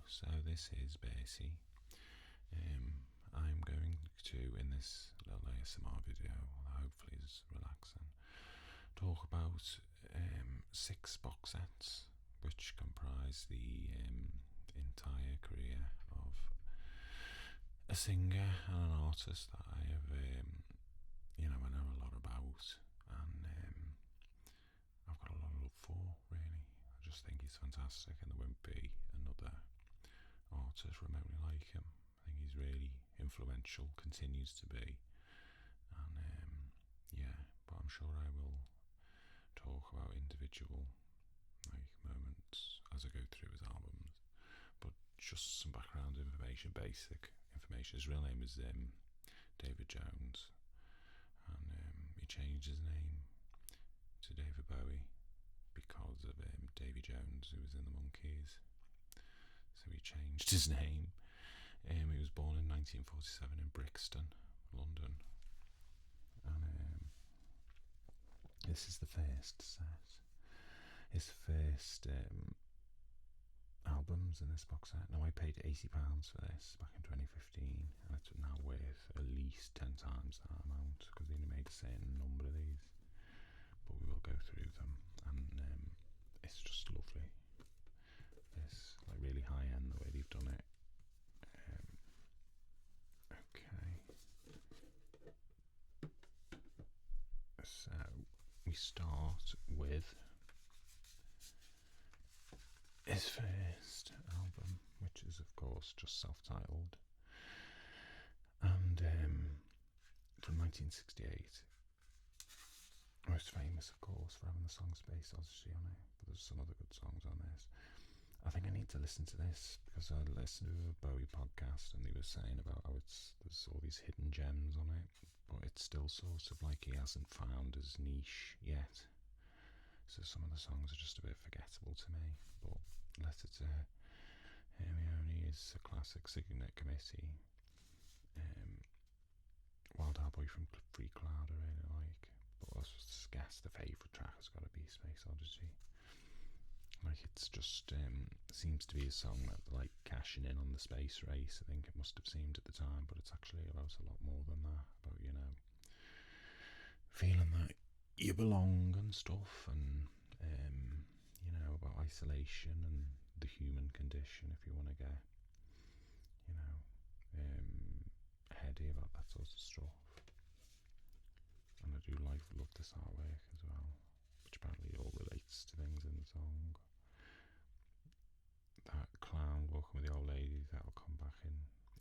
So this is Basie. I'm going to, in this little ASMR video, hopefully is relaxing, talk about 6 box sets which comprise the entire career of a singer and an artist that I have, I know a lot about, and I've got a lot of love for, really. I just think he's fantastic, and there won't be another artist remotely like him. I think he's really influential, continues to be, and but I'm sure I will talk about individual moments as I go through his albums. But just some background information, basic information. His real name is David Jones, and he changed his name to David Bowie because of Davy Jones, who was in the Monkees. So he changed his name. He was born in 1947 in Brixton, London, and this is the first set. His first albums in this box set. Now, I paid £80 for this back in 2015, and it's now worth at least 10 times that amount because he only made a certain number of these. But we will go through them, and it's just lovely. It's like really high end the way they've done it. Okay. So we start with his first album, which is of course just self-titled, and from 1968. Most famous, of course, for having the song Space Odyssey on it, but there's some other good songs on this. I think I need to listen to this because I listened to a Bowie podcast and they were saying about how there's all these hidden gems on it, but it's still sort of like he hasn't found his niche yet. So some of the songs are just a bit forgettable to me, but Letter to Hermione is a classic. Signet Committee, Wild Hard Boy from Free Cloud I really like, but I guess the favourite track has got to be Space Odyssey. Like, it's just seems to be a song that like cashing in on the space race. I think it must have seemed at the time, but it's actually about a lot more than that. About feeling that you belong and stuff, and about isolation and the human condition. If you want to get heady about that sort of stuff, and I do love this artwork as well, which apparently all relates to things in the song. That clown walking with the old lady, that'll come back in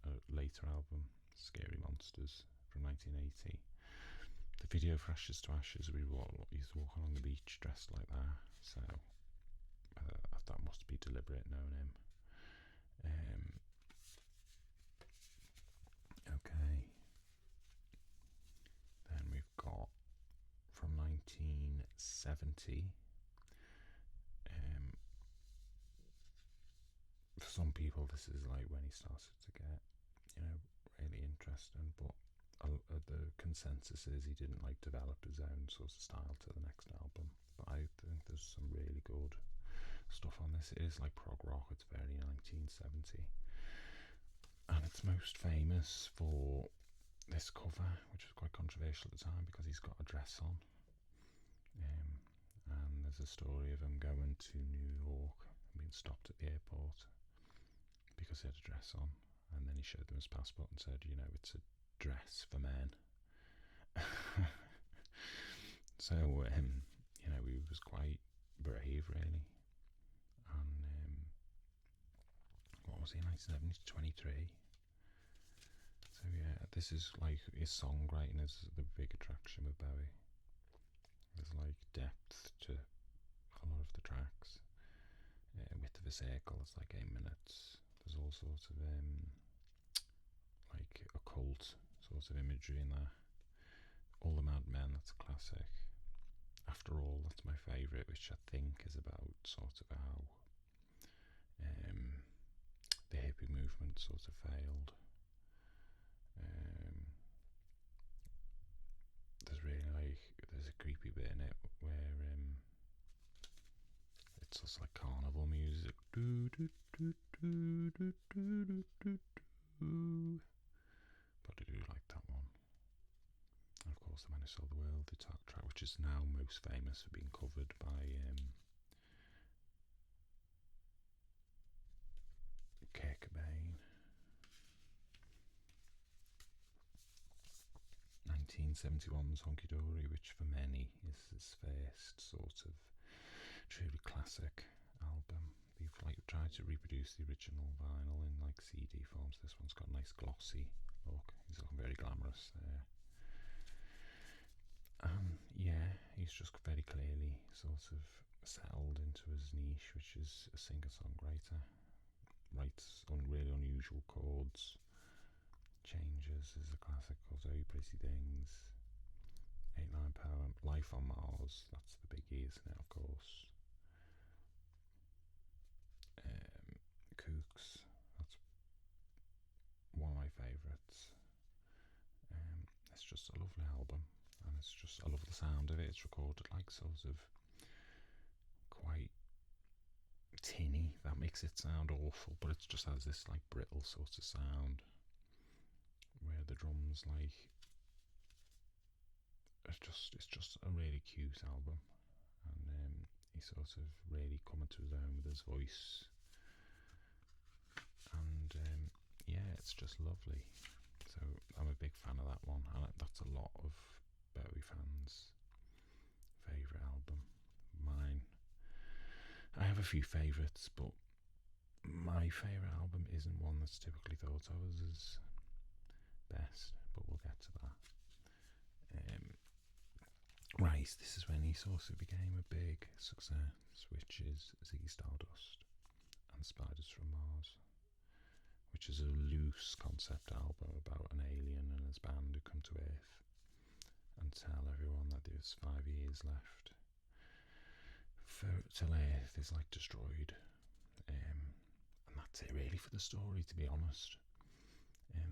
a later album, Scary Monsters from 1980. The video for Ashes to Ashes, he's walking along the beach dressed like that, so that must be deliberate, knowing him. Okay, then we've got from 1970. For some people, this is like when he started to get, really interesting. But the consensus is he didn't develop his own sort of style to the next album. But I think there's some really good stuff on this. It is like prog rock. It's very 1970, and it's most famous for this cover, which was quite controversial at the time because he's got a dress on. And there's a story of him going to New York and being stopped at the airport because he had a dress on, and then he showed them his passport and said, it's a dress for men. So he was quite brave, really. And what was he, 1970 to 23? So yeah, this is like his songwriting is the big attraction with Bowie. There's like depth to a lot of the tracks. Width of a Circle, it's like 8 minutes. There's all sorts of like occult sort of imagery in there. All the Mad Men, that's a classic. After All, that's my favourite, which I think is about sort of how the hippie movement sort of failed. There's a creepy bit in it where it's just like carnival music do do do do do do do do. But I do like that one. And of course, The Man Who Sold the World, the track, which is now most famous for being covered by Kurt Cobain. 1971's Honky Dory, which for many is his first sort of truly classic album. They've like tried to reproduce the original vinyl in like CD forms. This one's got a nice glossy look. He's looking very glamorous there. Yeah, he's just very clearly sort of settled into his niche, which is a singer-songwriter. Writes really unusual chords. Changes is a classic called Oh You Pretty Things. 8-line poem, Life on Mars, that's the biggie, isn't it, of course. Kooks, that's one of my favourites. It's just a lovely album, and it's just, I love the sound of it. It's recorded like sort of quite tinny, that makes it sound awful, but it just has this like brittle sort of sound where the drums like it's just a really cute album, and he sort of really coming to his own with his voice, and yeah, it's just lovely. So I'm a big fan of that one, and that's a lot of Bowie fans' favourite album. Mine, I have a few favourites, but my favourite album isn't one that's typically thought of as best, but we'll get to that. Right, this is when he sort of became a big success, which is Ziggy Stardust and Spiders from Mars, which is a loose concept album about an alien and his band who come to Earth and tell everyone that there's 5 years left till Earth is like destroyed, and that's it really for the story, to be honest.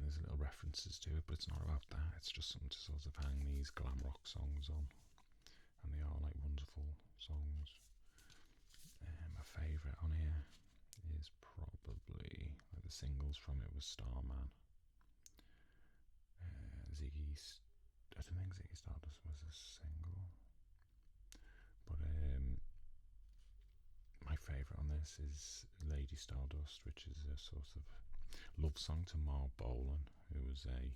There's little references to it, but it's not about that. It's just something to sort of hang these glam rock songs on, and they are like wonderful songs. My favourite on here is probably, like, the singles from it was Starman. I don't think Ziggy Stardust was a single, but my favourite on this is Lady Stardust, which is a sort of love song to Mark Bolan, who was a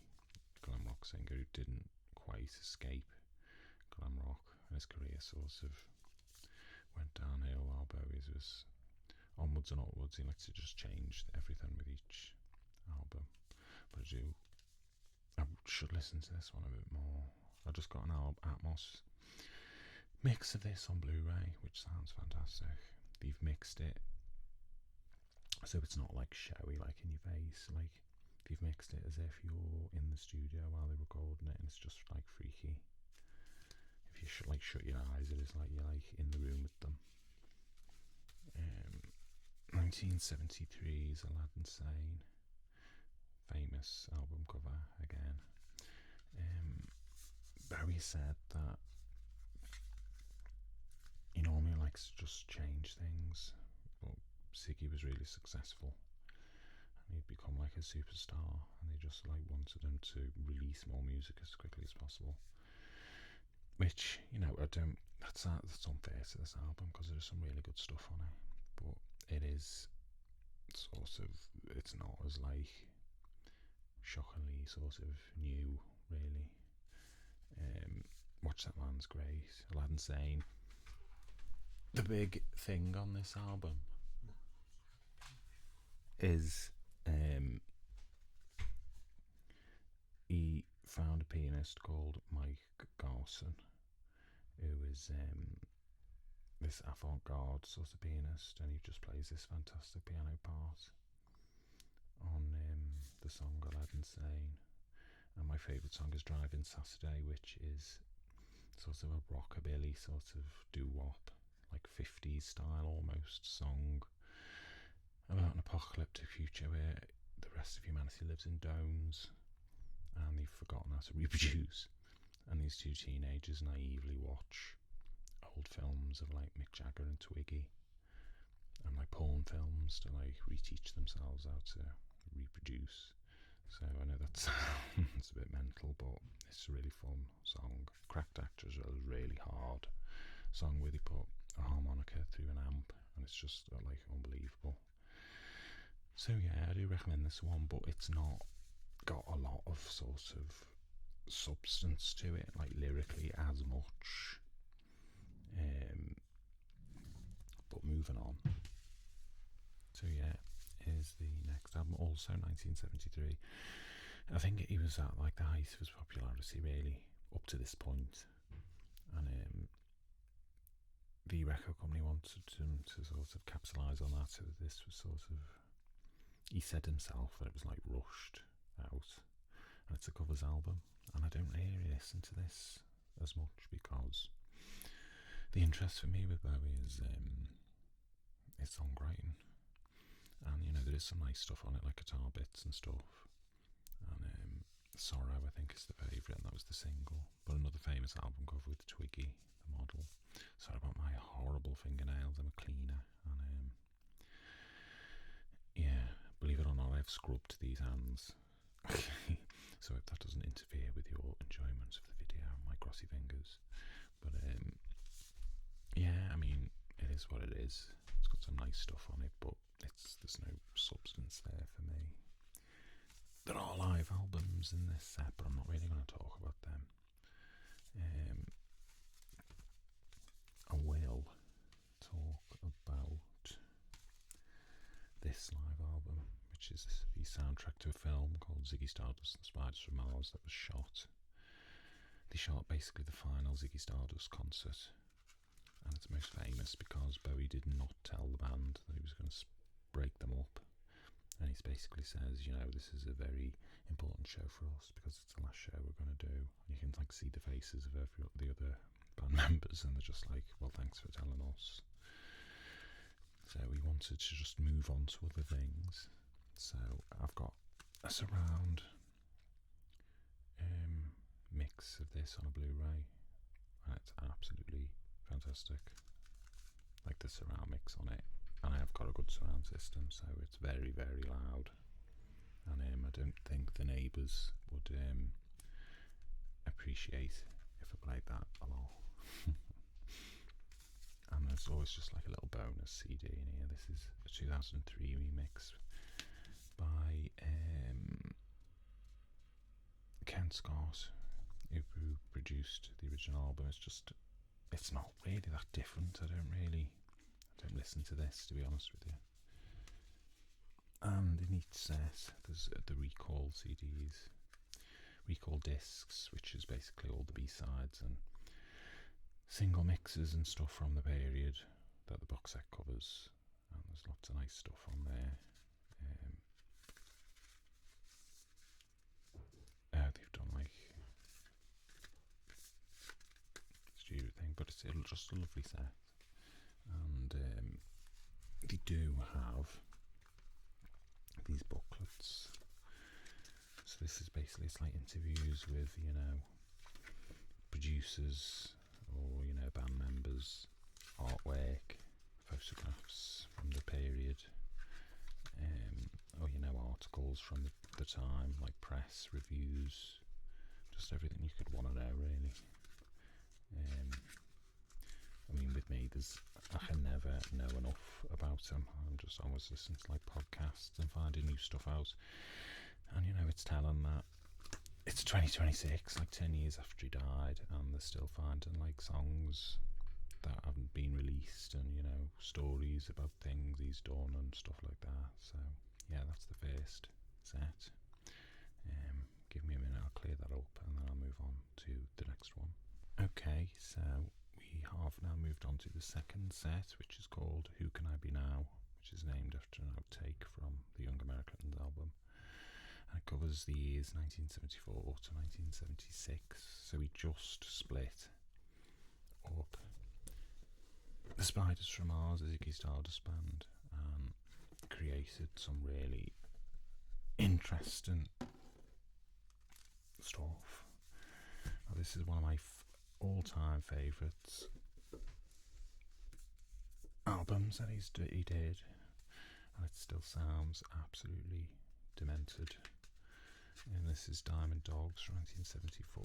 glam rock singer who didn't quite escape glam rock, and his career sort of went downhill while Bowie's was onwards and upwards. He likes to just change everything with each album, but I should listen to this one a bit more. I just got an Atmos mix of this on Blu-ray, which sounds fantastic. They've mixed it so it's not like showy, like in your face. Like, they've mixed it as if you're in the studio while they're recording it, and it's just like freaky. If you shut your eyes, it is like you're like in the room with them. 1973's Aladdin Sane, famous album cover again. Bowie said that he normally likes to just change things, but Ziggy was really successful and he'd become like a superstar, and they just like wanted him to release more music as quickly as possible, which, you know, that's unfair to this album, because there's some really good stuff on it, but it is sort of, it's not as like shockingly sort of new, really. Watch That Man's great. Aladdin Sane. The big thing on this album is he found a pianist called Mike Garson, who is this avant-garde sort of pianist, and he just plays this fantastic piano part on the song Aladdin Sane. And my favourite song is Driving Saturday, which is sort of a rockabilly sort of doo-wop, like 50s style almost song about an apocalyptic future where the rest of humanity lives in domes and they've forgotten how to reproduce, and these two teenagers naively watch old films of like Mick Jagger and Twiggy and like porn on films to like reteach themselves how to reproduce. So I know that sounds a bit mental, but it's a really fun song. Cracked Actors are a really hard song where they put a harmonica through an amp, and it's just like unbelievable. So yeah, I do recommend this one, but it's not got a lot of sort of substance to it, like lyrically as much. But moving on. So yeah, here's the next album, also 1973. I think he was at like the height of his popularity really up to this point, and the record company wanted him to sort of capitalise on that. So this was sort of, he said himself that it was like rushed out, and it's a covers album, and I don't really listen to this as much because the interest for me with Bowie is his songwriting, and you know there is some nice stuff on it, like guitar bits and stuff, and Sorrow I think is the favourite, and that was the single. But another famous album cover with Twiggy the model. Sorry about my horrible fingernails, I'm a cleaner, and yeah, believe it or not, I've scrubbed these hands. So if that doesn't interfere with your enjoyment of the video, my grossy fingers. But yeah, I mean, it is what it is. It's got some nice stuff on it, but there's no substance there for me. There are live albums in this set, but I'm not really going to talk about them. I will talk about this live album, which is the soundtrack to a film called Ziggy Stardust and Spiders from Mars that was shot. They shot basically the final Ziggy Stardust concert, and it's most famous because Bowie did not tell the band that he was going to break them up, and he basically says, you know, this is a very important show for us because it's the last show we're going to do. And you can like see the faces of the other band members, and they're just like, well, thanks for telling us. So we wanted to just move on to other things. So I've got a surround mix of this on a Blu-ray, and it's absolutely fantastic. Like the surround mix on it, and I have got a good surround system, so it's very, very loud. And I don't think the neighbours would appreciate if I played that a lot. And there's always just like a little bonus CD in here. This is a 2003 remix by Ken Scouse, who produced the original album. It's not really that different. I don't listen to this, to be honest with you. And in each set there's the recall CDs, recall discs, which is basically all the B-sides and single mixes and stuff from the period that the box set covers, and there's lots of nice stuff on there. They've done like studio thing, but it's just a lovely set. And they do have these booklets. So this is basically, it's like interviews with, you know, producers or, you know, band members, artwork, photographs from the period, or, you know, articles from the time, like press, reviews, just everything you could want to know, really. I mean, with me, I can never know enough about him. I'm just always listening to like podcasts and finding new stuff out. And, you know, it's telling that it's 2026, like 10 years after he died, and they're still finding like songs that haven't been released, and, you know, stories about things he's done and stuff like that. So yeah, that's the first set. Give me a minute, I'll clear that up, and then I'll move on to the next one. Okay, so we have now moved on to the second set, which is called Who Can I Be Now, which is named after an outtake from the Young Americans album. And it covers the years 1974 to 1976, so he just split up the Spiders from Mars, a Ziggy Stardust band, and created some really interesting stuff. Now, this is one of my all-time favourites albums that he did. and it still sounds absolutely demented. And this is Diamond Dogs from 1974.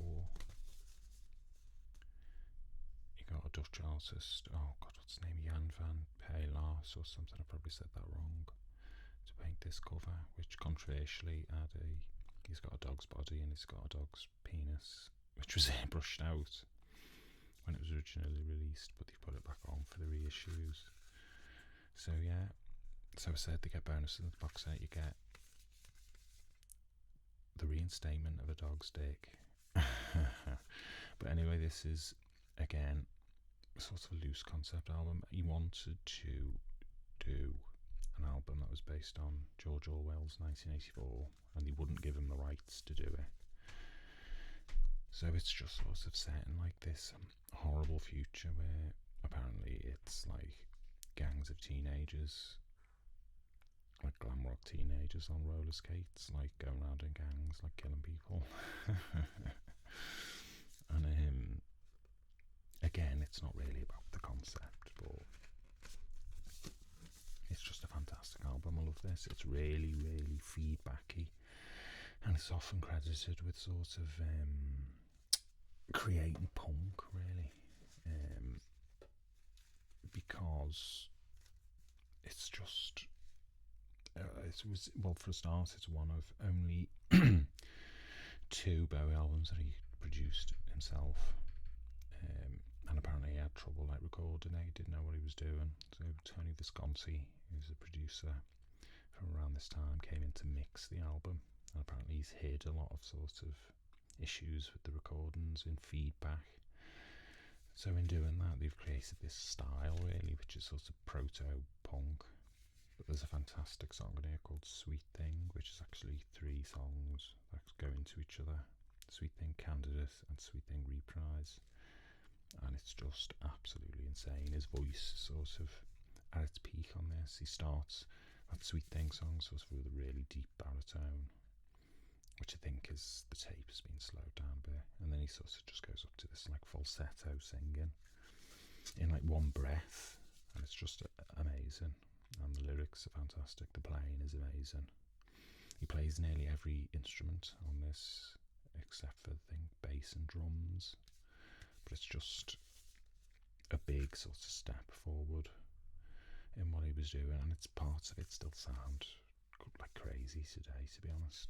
You got a Dutch artist, oh god, what's his name, Jan van Pelaars or something, I probably said that wrong, to paint this cover, which controversially he's got a dog's body and he's got a dog's penis, which was airbrushed out when it was originally released, but they put it back on for the reissues. So yeah, so I said they get bonuses in the box set. You get the reinstatement of a dog's dick. But anyway, this is again sort of a loose concept album. He wanted to do an album that was based on George Orwell's 1984, and they wouldn't give him the rights to do it. So it's just sort of set in like this horrible future where apparently it's like gangs of teenagers, like glam rock teenagers on roller skates, like going around in gangs, like killing people. And again, it's not really about the concept, but it's just a fantastic album. I love this. It's really, really feedbacky, and it's often credited with sort of creating punk, really, because it's just well, for a start, it's one of only 2 Bowie albums that he produced himself, and apparently he had trouble like recording it. He didn't know what he was doing, so Tony Visconti, who's a producer from around this time, came in to mix the album, and apparently he's hid a lot of sort of issues with the recordings in feedback. So in doing that, they've created this style really, which is sort of proto-punk. But there's a fantastic song on here called Sweet Thing, which is actually 3 songs that go into each other. Sweet Thing Candidate and Sweet Thing Reprise. And it's just absolutely insane. His voice sort of at its peak on this. He starts that Sweet Thing song sort of with a really deep baritone, which I think is the tape has been slowed down a bit, and then he sort of just goes up to this like falsetto singing in like one breath, and it's just amazing. And the lyrics are fantastic. The playing is amazing. He plays nearly every instrument on this except for I think bass and drums, but it's just a big sort of step forward in what he was doing, and it's parts of it still sound like crazy today, to be honest.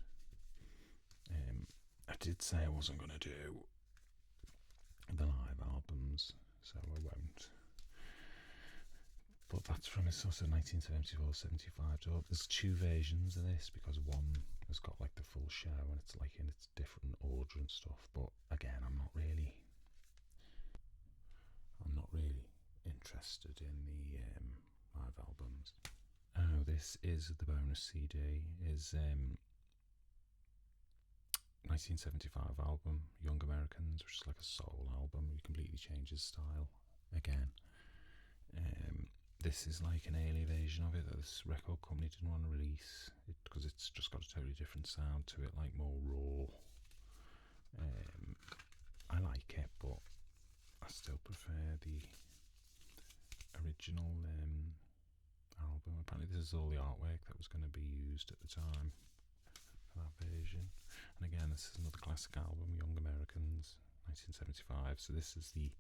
I did say I wasn't going to do the live albums, so I won't. But that's from his sort of 1974-75 tour. There's 2 versions of this, because one has got like the full show and it's like in its different order and stuff. But again, I'm not really interested in the live albums. Oh, this is the bonus CD. Is 1975 album, Young Americans, which is like a soul album. He completely changed his style again. This is like an early version of it that this record company didn't want to release because it's just got a totally different sound to it, like more raw. I like it, but I still prefer the original album. Apparently this is all the artwork that was going to be used at the time for that version. And again, this is another classic album, Young Americans, 1975. So this is the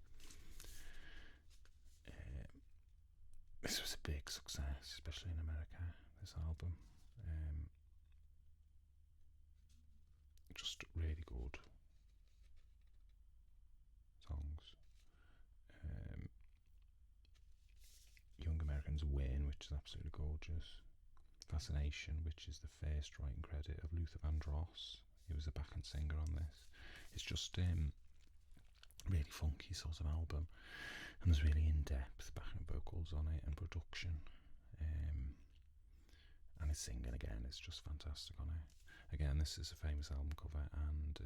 this was a big success, especially in America, this album. Just really good songs. Young Americans Win, which is absolutely gorgeous. Fascination, which is the first writing credit of Luther Vandross. He was a backing singer on this. It's just really funky sort of album, and there's really in-depth backing vocals on it and production, and his singing again is just fantastic on it. Again, this is a famous album cover, and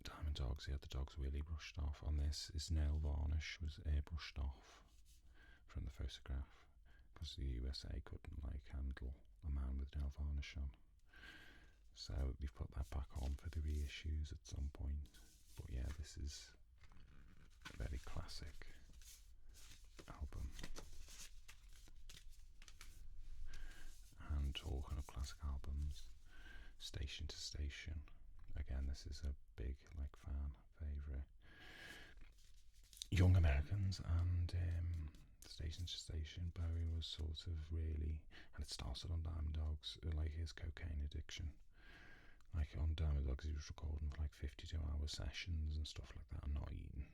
Diamond Dogs, he had the dogs really brushed off. On this, his nail varnish was airbrushed off from the photograph, because the USA couldn't like handle a man with nail varnish on. So we've put that back on for the reissues at some point. But yeah, this is a very classic album. classic albums. Station to Station. Again, this is a big fan favourite. Young Americans and Station to Station. Bowie was sort of really, and it started on Diamond Dogs, like his cocaine addiction. Like on Diamond Dogs, he was recording for like 52-hour sessions and stuff like that, and not eating,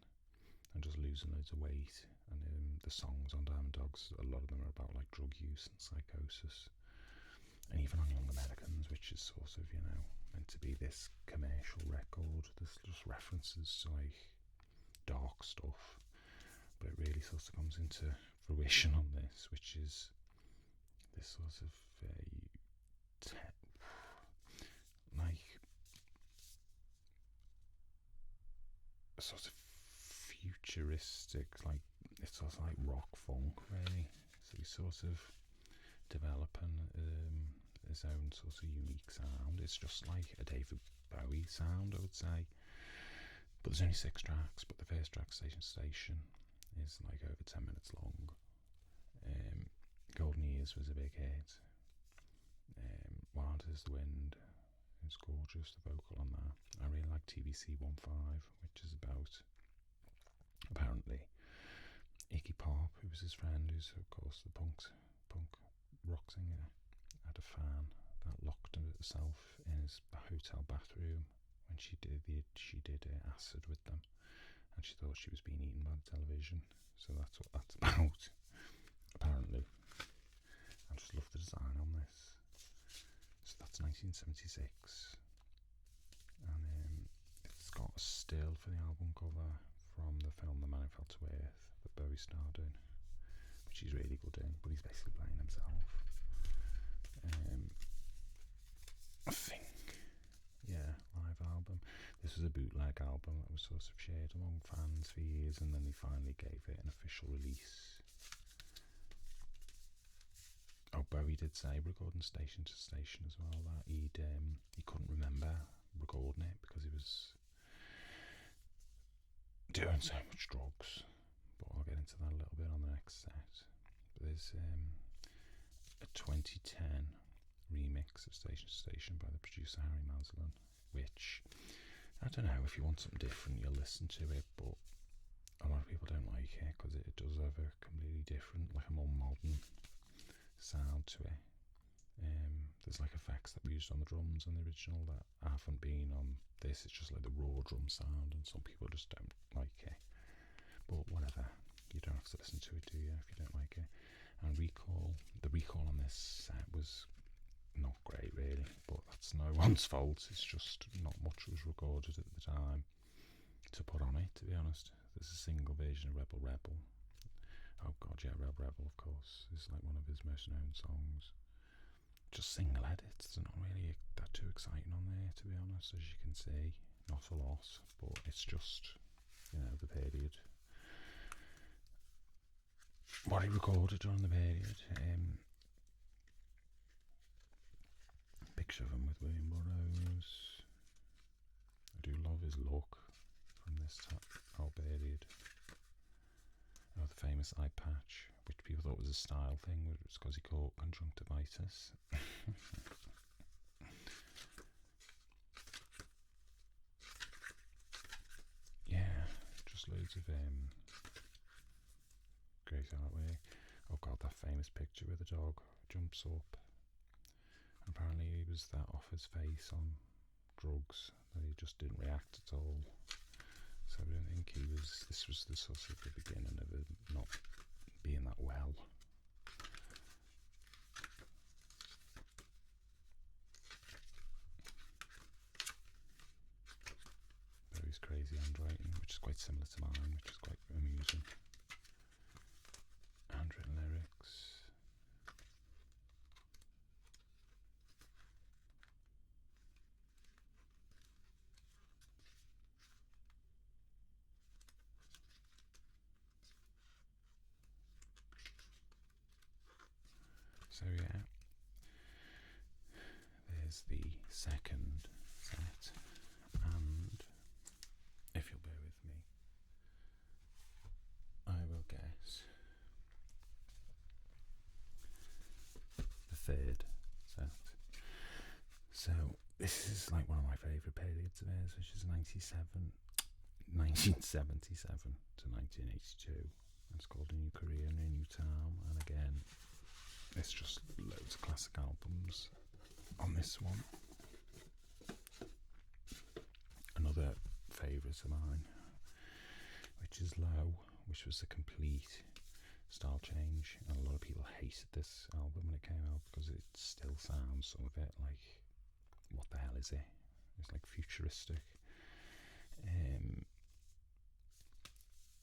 and just losing loads of weight. And the songs on Diamond Dogs, a lot of them are about like drug use and psychosis. And even on Young Americans, which is sort of, meant to be this commercial record, there's just references to like dark stuff, but it really sort of comes into fruition on this, which is this sort of sort of futuristic, like it's sort of like rock funk really. So he's sort of developing his own sort of unique sound. It's just like a David Bowie sound, I would say. But there's only 6 tracks, but the first track, Station to Station, is like over 10 minutes long. Golden Years was a big hit. Wild as the Wind is gorgeous, the vocal on that. I really like TBC 15, which is about, apparently, Iggy Pop, who was his friend, who's of course the punk rock singer, had a fan that locked herself in his hotel bathroom when she did acid with them, and she thought she was being eaten by the television. So that's what that's about, apparently. I just love the design on this. So that's 1976, and it's got a still for the album cover from the film The Man Who Fell to Earth that Bowie starred in, which he's really good in, but he's basically playing himself. I think, live album. This was a bootleg album that was sort of shared among fans for years, and then they finally gave it an official release. Oh, Bowie did say, recording Station to Station as well, that he couldn't remember recording it because he was doing so much drugs. But I'll get into that a little bit on the next set. But there's a 2010 remix of Station to Station by the producer Harry Maslin, which, I don't know, if you want something different you'll listen to it, but a lot of people don't like it because it does have a completely different, like a more modern sound to it. There's like effects that were used on the drums on the original that haven't been on this. It's just like the raw drum sound, and some people just don't like it, but whatever, you don't have to listen to it, do you, if you don't like it. And the recall on this set was not great really, but that's no one's fault. It's just not much was recorded at the time to put on it, to be honest. There's a single version of Rebel Rebel. Oh god, yeah, Rebel Rebel, of course, is like one of his most known songs. Just single edits, they're not really that too exciting on there, to be honest, as you can see. Not a lot, but it's just, the period. What he recorded during the period. Picture of him with William Burroughs. I do love his look from this whole period. Oh, the famous eye patch, which people thought was a style thing, but it was because he caught conjunctivitis. Yeah, just loads of great artwork. Oh god, that famous picture where the dog jumps up. Apparently he was that off his face on drugs that he just didn't react at all. So I don't think this was the sort of the beginning of him not being that well. Bowie's crazy handwriting, which is quite similar to mine, which is quite amusing. Handwritten lyrics. So yeah, there's the second set, and if you'll bear with me, I will guess the third set. this is like one of my favourite periods of his, which is 1977 to 1982. It's called A New Career in a New Town, and again, it's just loads of classic albums on this one. Another favourite of mine, which is Low, which was a complete style change, and a lot of people hated this album when it came out because it still sounds, some of it, like, what the hell is it? It's like futuristic.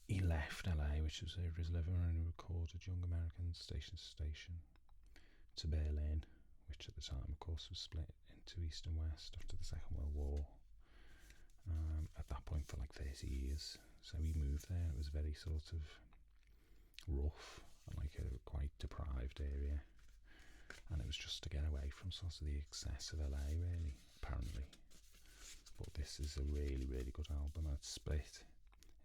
He left LA, which was over his living room, and he recorded Young Americans Station to Station, to Berlin, which at the time, of course, was split into East and West after the Second World War. At that point, for like 30 years. So he moved there. It was very sort of rough and like a quite deprived area, and it was just to get away from sort of the excess of LA, really, apparently. But this is a really, really good album. It's split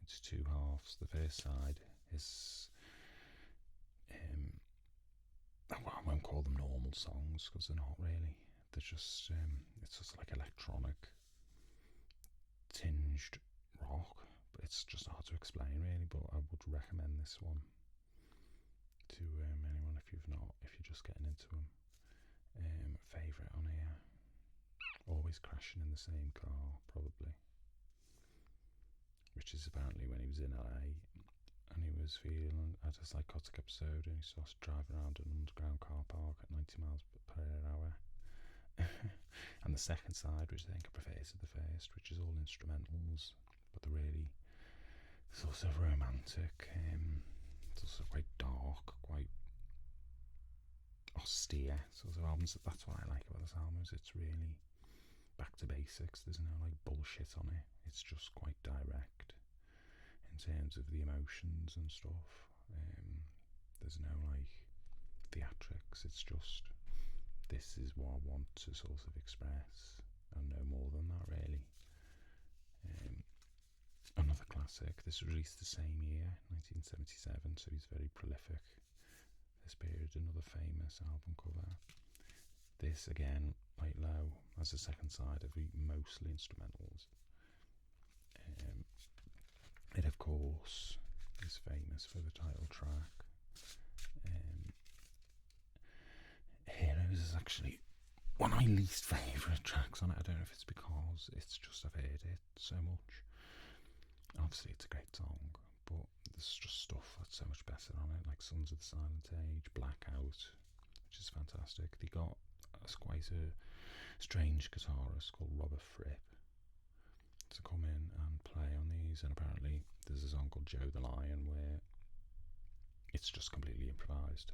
into two halves. The first side is I won't call them normal songs because they're not really. They're just it's just like electronic tinged rock, but it's just hard to explain, really. But I would recommend this one to anyone if you're just getting into them. Favourite on here, Always Crashing in the Same Car, probably, which is apparently when he was in LA and he was had a psychotic episode and he started driving around an underground car park at 90 miles per hour. And the second side, which I think I prefer to the first, which is all instrumentals, but they're really sort of romantic, it's also quite dark, quite austere sort of albums. That's what I like about this album, is it's really back to basics. There's no like bullshit on it. It's just quite direct in terms of the emotions and stuff. There's no like theatrics. It's just, this is what I want to sort of express, and no more than that, really. Another classic. This was released the same year, 1977, so he's very prolific this period. Another famous album cover. This again, like Low, as a second side of mostly instrumentals. It of course is famous for the title track. Heroes is actually one of my least favourite tracks on it. I don't know if it's because it's just I've heard it so much. Obviously it's a great song, but there's just stuff that's so much better on it, like Sons of the Silent Age, Blackout, which is fantastic. They got quite a strange guitarist called Robert Fripp to come in and play on these, and apparently there's a song called Joe the Lion where it's just completely improvised.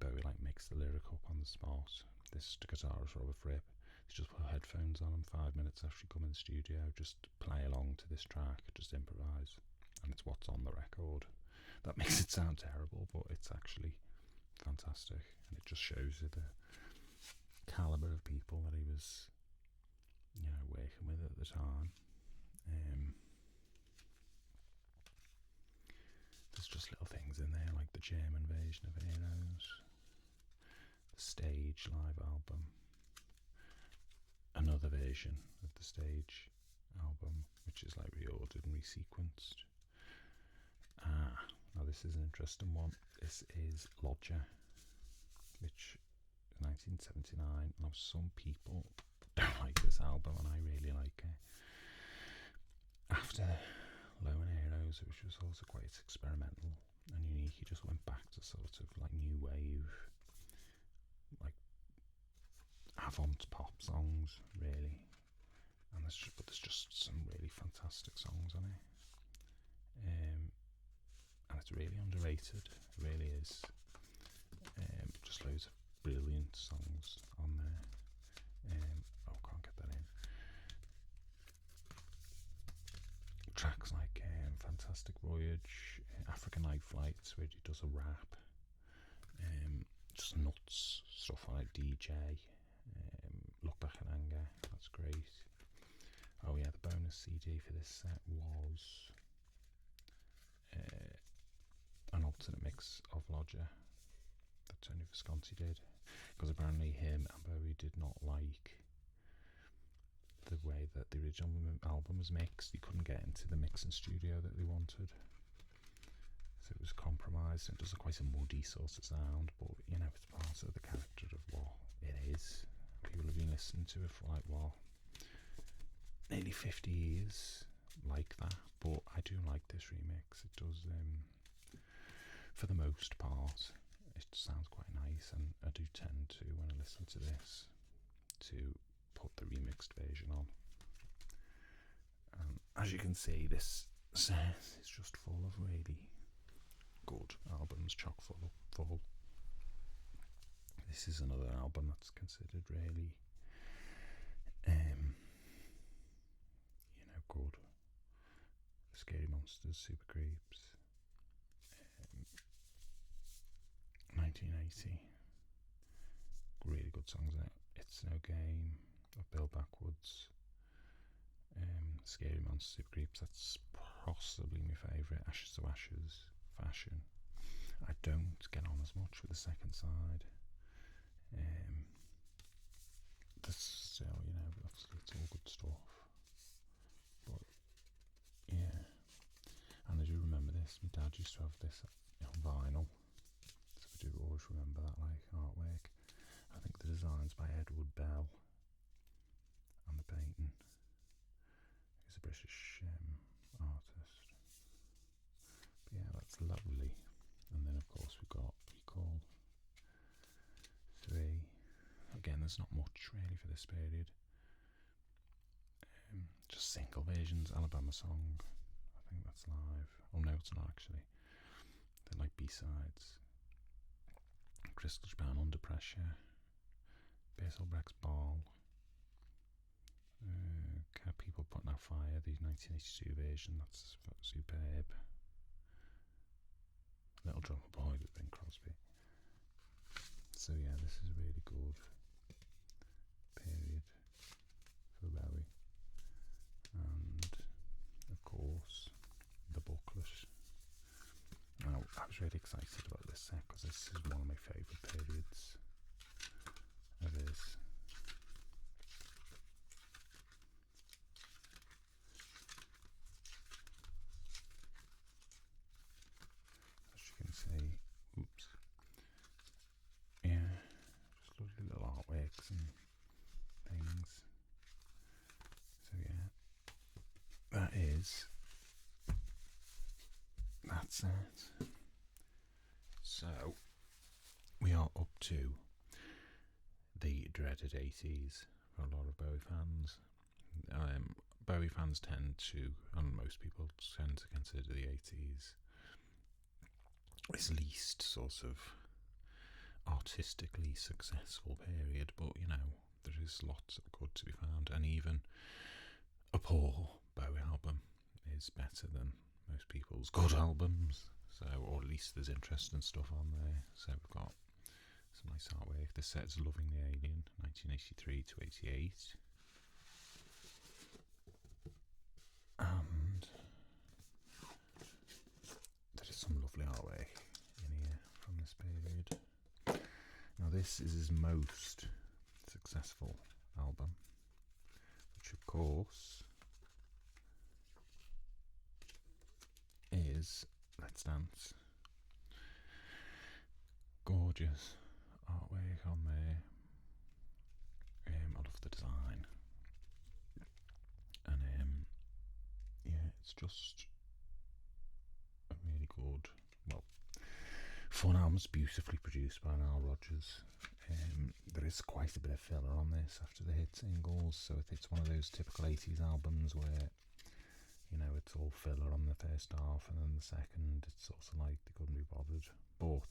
Bowie like makes the lyric up on the spot. This guitarist Robert Fripp, he just put headphones on him 5 minutes after he come in the studio, just play along to this track, just improvise, and it's what's on the record. That makes it sound terrible, but it's actually fantastic, and it just shows you the calibre of people that he was, working with at the time. There's just little things in there, like the German version of Heroes, the stage live album, another version of the stage album, which is like reordered and resequenced. Now this is an interesting one. This is Lodger, which is 1979. Now some people don't like this album, and I really like it. After Low and Heroes, which was also quite experimental and unique, he just went back to sort of like new wave, like avant pop songs, really. And there's just some really fantastic songs on it, and it's really underrated. It really is. Just loads of brilliant songs on there. Can't get that in. Tracks like Fantastic Voyage, African Night Flights, where he does a rap, just nuts stuff on it. DJ, Look Back in Anger, that's great. Oh yeah, the bonus CD for this set was an alternate mix of Lodger that Tony Visconti did, because apparently him and Bowie did not like the way that the original album was mixed. They couldn't get into the mixing studio that they wanted, so it was compromised. It does quite a muddy sort of sound, but you know, it's part of the character of what it is. People have been listening to it for like nearly 50 years like that, but I do like this remix. It does, for the most part, it sounds quite nice, and I do tend to, when I listen to this, to put the remixed version on. As you can see, this set is just full of really good albums, chock full. This is another album that's considered really, good. Scary Monsters, Super Creeps, 1980. Really good songs in it. It's No Game, Bill Backwards, Scary Monsters, Super Creeps. That's possibly my favourite. Ashes to Ashes, Fashion. I don't get on as much with the second side. Still, obviously it's all good stuff. But yeah, and I do remember this. My dad used to have this on vinyl, so I do always remember that artwork. I think the design's by Edward Bell, and the painting is a British artist. But yeah, that's lovely. And then of course we've got Recall 3. Again, there's not much really for this period. Just single versions. Alabama Song, I think that's live. Oh no, it's not actually. They're like B-sides. Crystal Japan, Under Pressure. Basil Breck's Ball. People Putting Out Fire, the 1982 version, that's superb. Little Drummer Boy with Bing Crosby. So yeah, this is a really good period for Bowie. And of course, the booklet. Now, I was really excited about this set because this is one of my favourite periods of his. As you can see, oops, yeah, just lovely little artworks and things. So yeah, that's it. So we are up to the dreaded 80s for a lot of Bowie fans. Bowie fans tend to, and most people tend to consider the 80s his least sort of artistically successful period, but there is lots of good to be found, and even a poor Bowie album is better than most people's good albums. So, or at least there's interesting stuff on there. So we've got some nice artwork. This set's Loving the Alien, 1983 to 88. And there is some lovely artwork in here from this period. Now this is his most successful album, which of course is Let's Dance. Gorgeous artwork on there. I love the design, and yeah, it's just a really good, fun album. It's beautifully produced by Nile Rodgers. There is quite a bit of filler on this after the hit singles, so it's one of those typical 80s albums where it's all filler on the first half, and then the second it's sort of like they couldn't be bothered. But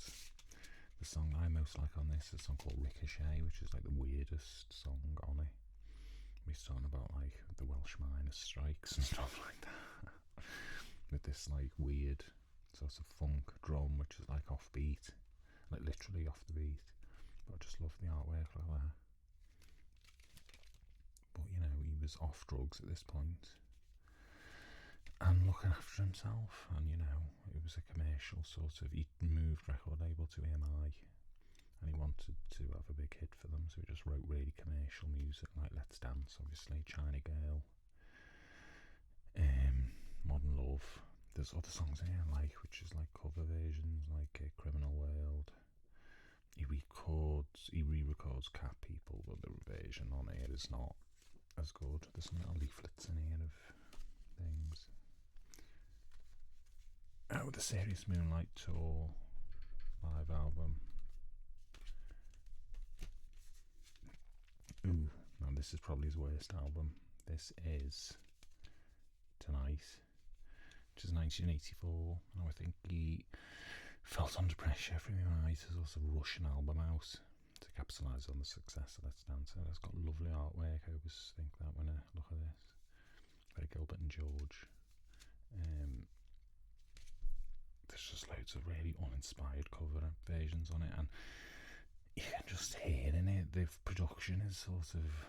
the song I most like on this is a song called Ricochet, which is like the weirdest song on it. We're talking about like the Welsh miners' strikes and stuff like that, with this like weird sort of funk drum, which is like offbeat, like literally off the beat. But I just love the artwork like that. But he was off drugs at this point and looking after himself, and it was a commercial sort of, he moved record label to EMI, and he wanted to have a big hit for them, so he just wrote really commercial music like Let's Dance, obviously, China Girl, Modern Love. There's other songs in here which is like cover versions, like Criminal World. He re-records Cat People, but the version on here is not as good. There's some little leaflets in here of things. Oh, the Serious Moonlight Tour live album. Ooh, now this is probably his worst album. This is Tonight, which is 1984. And I think he felt under pressure from United to sort of rush an album out to capitalise on the success of Let's Dance. It's got lovely artwork. I always think that when I look at this. Very Gilbert and George. There's just loads of really uninspired cover versions on it, and you can just hear in it the production is sort of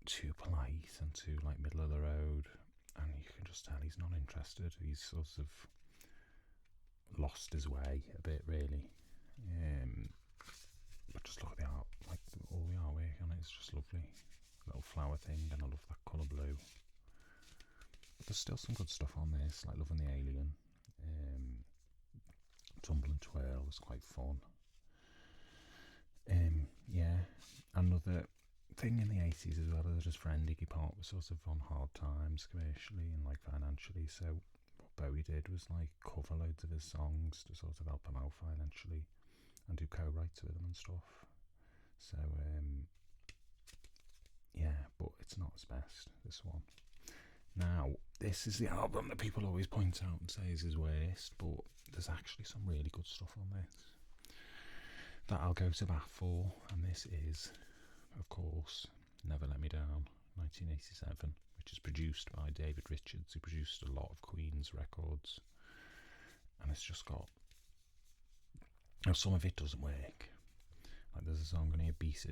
too polite and too like middle of the road, and you can just tell he's not interested. He's sort of lost his way a bit, really. But just look at the art, like all the artwork on it is just lovely. Little flower thing, and I love that colour blue. But there's still some good stuff on this, like Loving the Alien. Tumble and Twirl was quite fun. Yeah, another thing in the 80s as well, that his friend Iggy Pop was sort of on hard times commercially and like financially, so what Bowie did was like cover loads of his songs to sort of help him out financially and do co-writes with him and stuff. So yeah, but it's not his best, this one. Now, this is the album that people always point out and say is his worst, but there's actually some really good stuff on this that I'll go to bat for, and this is, of course, Never Let Me Down, 1987, which is produced by David Richards, who produced a lot of Queen's records, and it's just got, some of it doesn't work. Like there's a song on here, Beat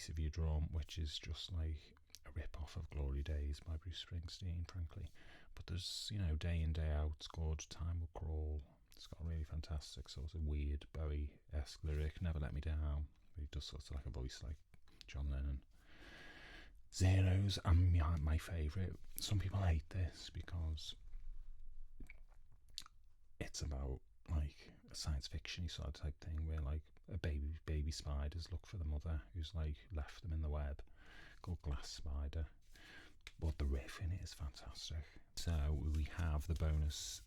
of Your Drum, which is just like a rip-off of Glory Days by Bruce Springsteen, frankly. But there's, Day In, Day Out, Scored, Time Will Crawl. It's got a really fantastic sort of weird Bowie-esque lyric, Never Let Me Down. He does sort of like a voice like John Lennon. Zeros, and my favourite. Some people hate this because it's about like a science fiction sort of type thing where like a baby spiders look for the mother who's like left them in the web, called Glass Spider. But the riff in it is fantastic. So we have the bonus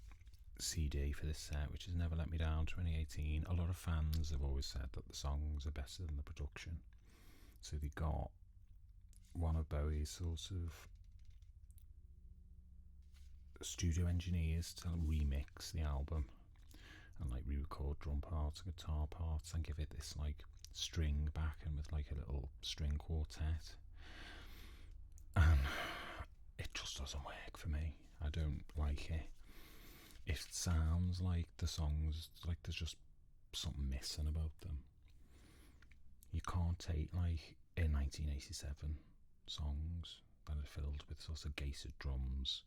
CD for this set, which is Never Let Me Down 2018. A lot of fans have always said that the songs are better than the production. So they got one of Bowie's sort of studio engineers to remix the album and like re-record drum parts and guitar parts and give it this like string backing with like a little string quartet, and it just doesn't work for me. I don't like it. It sounds like the songs, like there's just something missing about them. You can't take like a 1987 songs that are filled with sort of gated drums,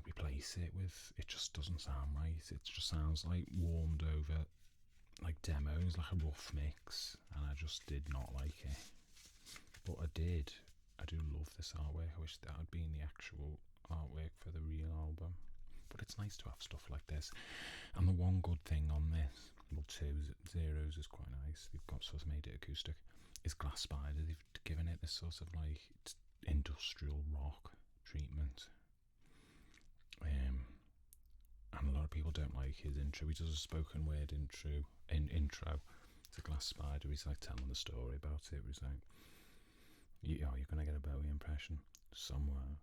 replace it with, it just doesn't sound right. It just sounds like warmed over like demos, like a rough mix, and I just did not like it. But I do love this artwork. I wish that had been the actual artwork for the real album. But it's nice to have stuff like this. And the one good thing on this, well, two zeros is quite nice. They've got sort of made it acoustic. Is Glass Spider. They've given it this sort of like industrial rock treatment. And a lot of people don't like his intro. He does a spoken word intro to Glass Spider. He's like telling the story about it. He's like, you're going to get a Bowie impression somewhere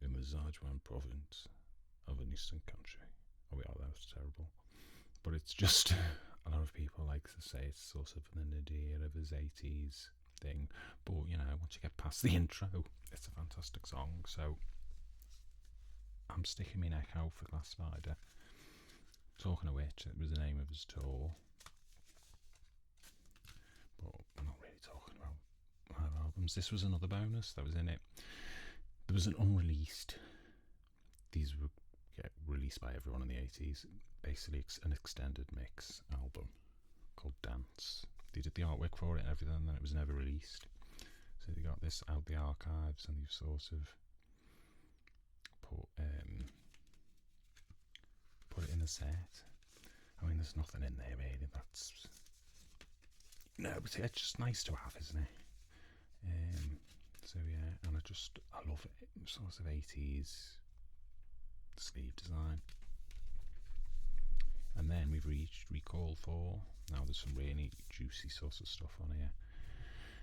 in the Zhejiang province of an eastern country. Oh yeah, that was terrible. But it's just, a lot of people like to say it's sort of an idea of his 80s thing. But, once you get past the intro, it's a fantastic song. So I'm sticking my neck out for Glass Spider. Talking of which, it was the name of his tour. But we're not really talking about live albums. This was another bonus that was in it. There was an unreleased. These would get released released by everyone in the 80s. Basically, an extended mix album called Dance. They did the artwork for it and everything, and then it was never released. So they got this out the archives, and they've sort of put it in a set. I mean, there's nothing in there really. But it's just nice to have, isn't it? So yeah, and I love it. Sort of 80s sleeve design. And then we've reached Recall 4. Now there's some really juicy sort of stuff on here.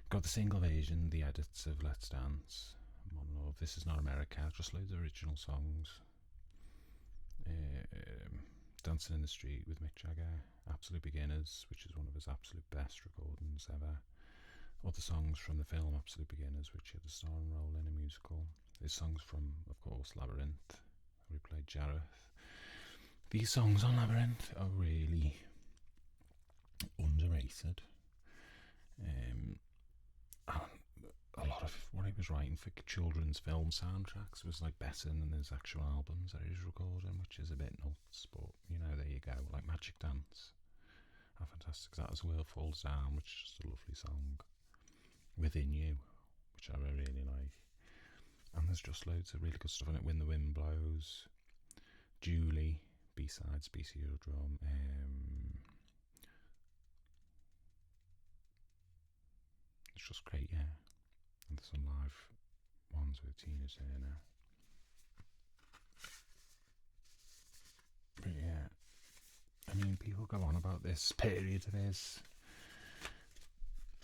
Got the single version, the edits of Let's Dance, Modern Love, This Is Not America, just loads of original songs. Dancing in the Street with Mick Jagger, Absolute Beginners, which is one of his absolute best recordings ever. Other songs from the film Absolute Beginners, which he had a starring role in a musical. There's songs from, of course, Labyrinth, where he played Jareth. These songs on Labyrinth are really underrated. A lot of what he was writing for children's film soundtracks was like better than his actual albums that he was recording, which is a bit nuts, but there you go. Like Magic Dance, how fantastic is that? As the World Falls Down, which is just a lovely song. Within You, which I really like, and there's just loads of really good stuff on it. When the Wind Blows, Julie, B-sides, BC Eurodrum, it's just great, yeah. And there's some live ones with Tina Turner. But yeah, I mean, people go on about this period of his,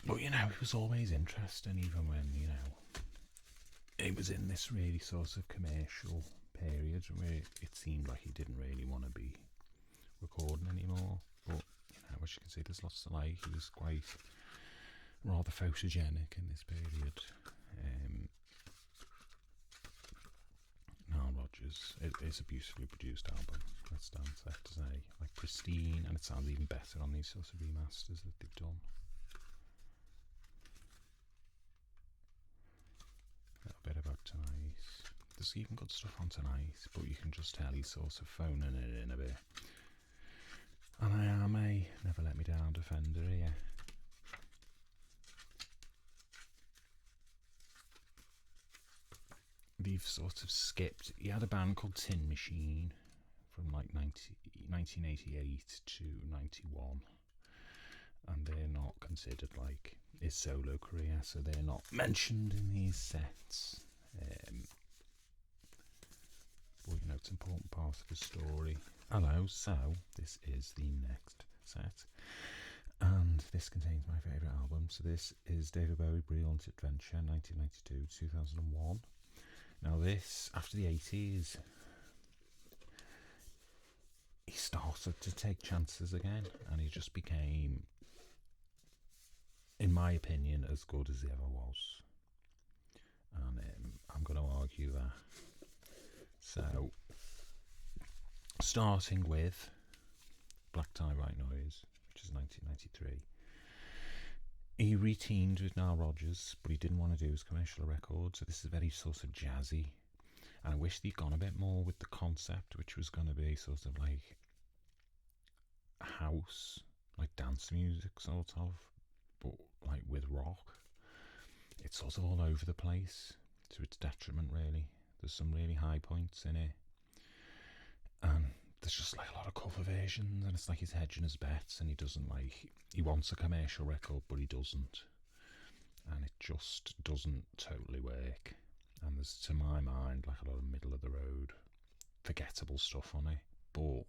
but it was always interesting, even when it was in this really sort of commercial period where it seemed like he didn't really want to be recording anymore. But as you can see, there's lots to like. He was quite rather photogenic in this period. Nile Rodgers, it is a beautifully produced album. Let's Dance, I have to say, like pristine, and it sounds even better on these sorts of remasters that they've done. A little bit about Tonight. There's even good stuff on Tonight, but you can just tell he's sort of phoning it in a bit. And I am a Never Let Me Down defender here. They've sort of skipped. He had a band called Tin Machine from like 1988 to 91, and they're not considered like his solo career, so they're not mentioned in these sets. But it's an important part of the story. Hello, so this is the next set, and this contains my favourite album. So this is David Bowie Brilliant Adventure 1992-2001. Now this, after the 80s, he started to take chances again, and he just became, in my opinion, as good as he ever was. And I'm going to argue that. So, starting with Black Tie, White Noise, which is 1993. He re-teamed with Nile Rodgers, but he didn't want to do his commercial record, so this is very sort of jazzy. And I wish they'd gone a bit more with the concept, which was going to be sort of like house, like dance music sort of, but like with rock. It's sort of all over the place, to its detriment really. There's some really high points in it, and there's just like a lot of cover versions, and it's like he's hedging his bets, and he wants a commercial record, but he doesn't, and it just doesn't totally work. And there's, to my mind, like a lot of middle of the road, forgettable stuff on it. But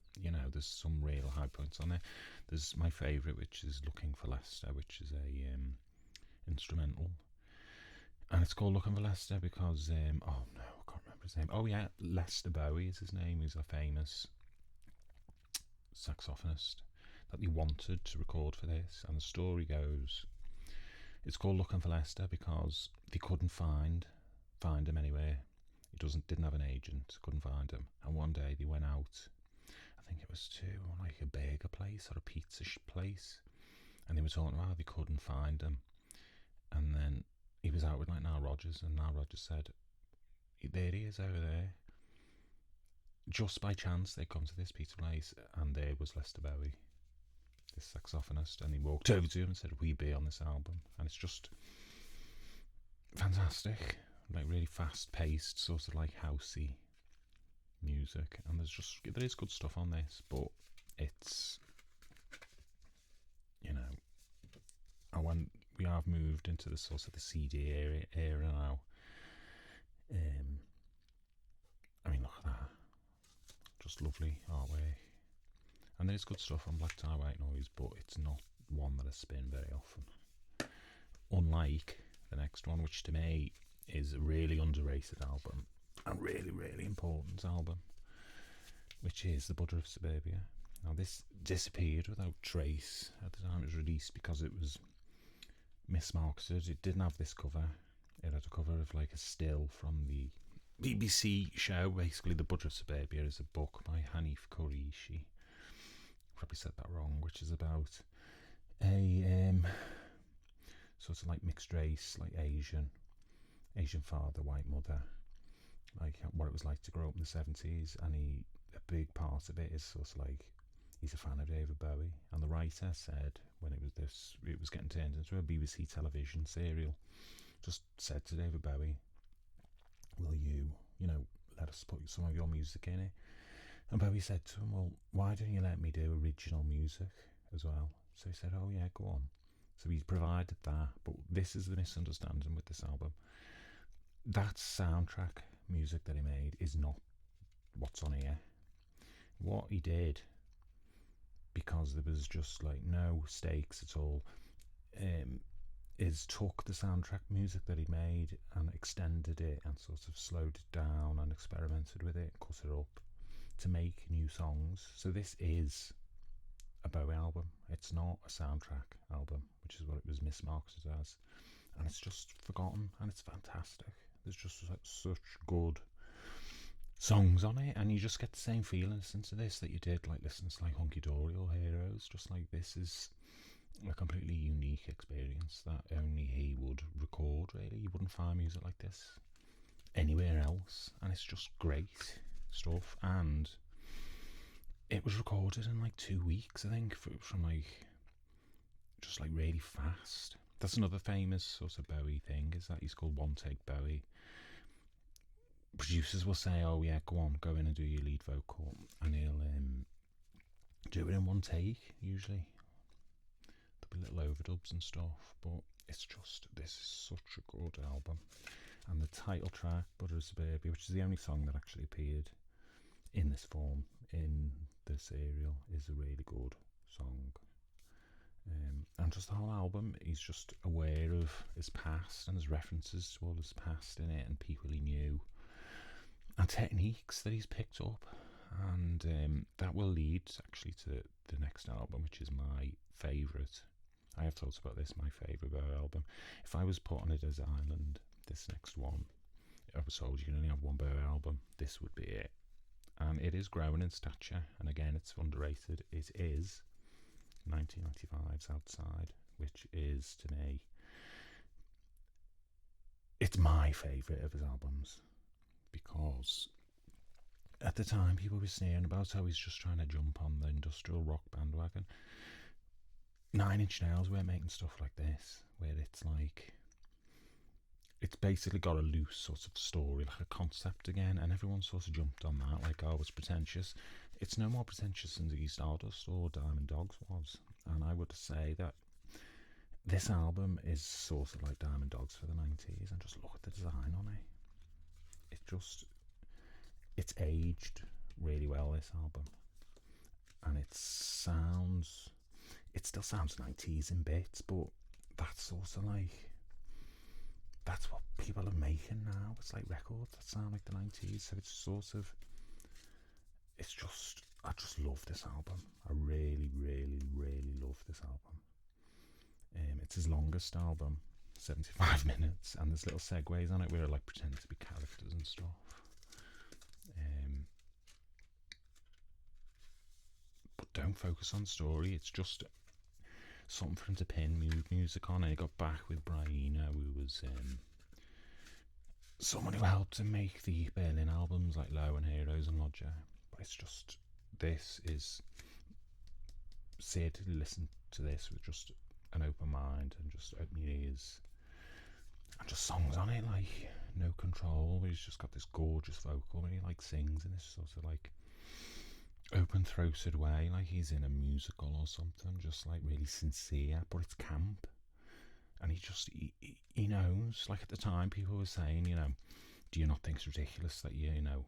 there's some real high points on it. There's my favourite, which is Looking for Lester, which is a instrumental, and it's called Looking for Lester because oh no, I can't remember his name. Oh yeah, Lester Bowie is his name. He's a famous saxophonist that they wanted to record for this, and the story goes, it's called Looking for Lester because they couldn't find him anywhere. He didn't have an agent, couldn't find him, and one day they went out, I think it was to like a burger place or a pizza place, and they were talking about how they couldn't find him, and then he was out with like Nile Rodgers, and Nile Rodgers said, there he is over there, just by chance they come to this pizza place, and there was Lester Bowie, this saxophonist, and he walked over to him and said, "Will you be on this album?" And it's just fantastic, like really fast-paced, sort of like housey music, and there is good stuff on this, but it's, you know, we have moved into the sort of the CD era now. I mean, look at that, just lovely artwork, and there's good stuff on Black Tie White Noise, but it's not one that I spin very often. Unlike the next one, which to me is a really underrated album, a really, really important album, which is The Buddha of Suburbia. Now, this disappeared without trace at the time it was released because it was mismarketed. It didn't have this cover. It had a cover of like a still from the BBC show. Basically, The Buddha of Suburbia is a book by Hanif Qureshi. Probably said that wrong, which is about a sort of like mixed race, like Asian father, white mother, like what it was like to grow up in the 70s, and a big part of it is sort of like he's a fan of David Bowie, and the writer said when it was getting turned into a BBC television serial, just said to David Bowie, "Will you let us put some of your music in it?" And Bowie said to him, "Well, why don't you let me do original music as well?" So he said, "Oh yeah, go on." So he's provided that, but this is the misunderstanding with this album. That soundtrack music that he made is not what's on here. What he did, because there was just like no stakes at all, is took the soundtrack music that he made and extended it and sort of slowed it down and experimented with it, cut it up to make new songs. So this is a Bowie album. It's not a soundtrack album, which is what it was mismarketed as, and it's just forgotten, and it's fantastic. There's just such good songs on it, and you just get the same feeling listening to this that you did like listening to like Hunky Dory or Heroes. Just like this is a completely unique experience that only he would record, really. You wouldn't find music like this anywhere else, and it's just great stuff. And it was recorded in like 2 weeks, I think, from like just like really fast. That's another famous sort of Bowie thing, is that he's called One Take Bowie. Producers will say, "Oh yeah, go in and do your lead vocal," and he'll do it in one take usually. There'll be little overdubs and stuff, but this is such a good album. And the title track, Buddha of Suburbia, which is the only song that actually appeared in this form in the serial, is a really good song. And just the whole album, he's just aware of his past, and there's references to all his past in it, and people he knew, and techniques that he's picked up, and that will lead actually to the next album, which is my favourite. I have talked about this, my favourite Bowie album. If I was put on a desert island, this next one, I was told you can only have one Bowie album, this would be it. And it is growing in stature, and again, it's underrated. It is 1995's Outside, which is, to me, it's my favourite of his albums, because at the time people were sneering about how he's just trying to jump on the industrial rock bandwagon. 9 Inch Nails were making stuff like this, where it's like, it's basically got a loose sort of story, like a concept again, and everyone sort of jumped on that, like, oh, it's pretentious. It's no more pretentious than Ziggy Stardust or Diamond Dogs was, and I would say that this album is sort of like Diamond Dogs for the 90s, and just look at the design on it. It's aged really well, this album, and it still sounds 90s in bits, but that's sort of like, that's what people are making now. It's like records that sound like the 90s, so it's sort of, I just love this album. I really, really, really love this album. It's his longest album, 75 minutes, and there's little segues on it where I like pretend to be characters and stuff. But don't focus on story, it's just something for him to pin mood music on. And he got back with Brian Eno, who was someone who helped him make the Berlin albums like Low and Heroes and Lodger. but it's just, this is, seriously listen to this with just an open mind and just open your ears, and just songs on it like No Control, where he's just got this gorgeous vocal where he like sings in this sort of like open-throated way, like he's in a musical or something, just like really sincere, but it's camp. And he knows, like at the time people were saying, you know, do you not think it's ridiculous that you know,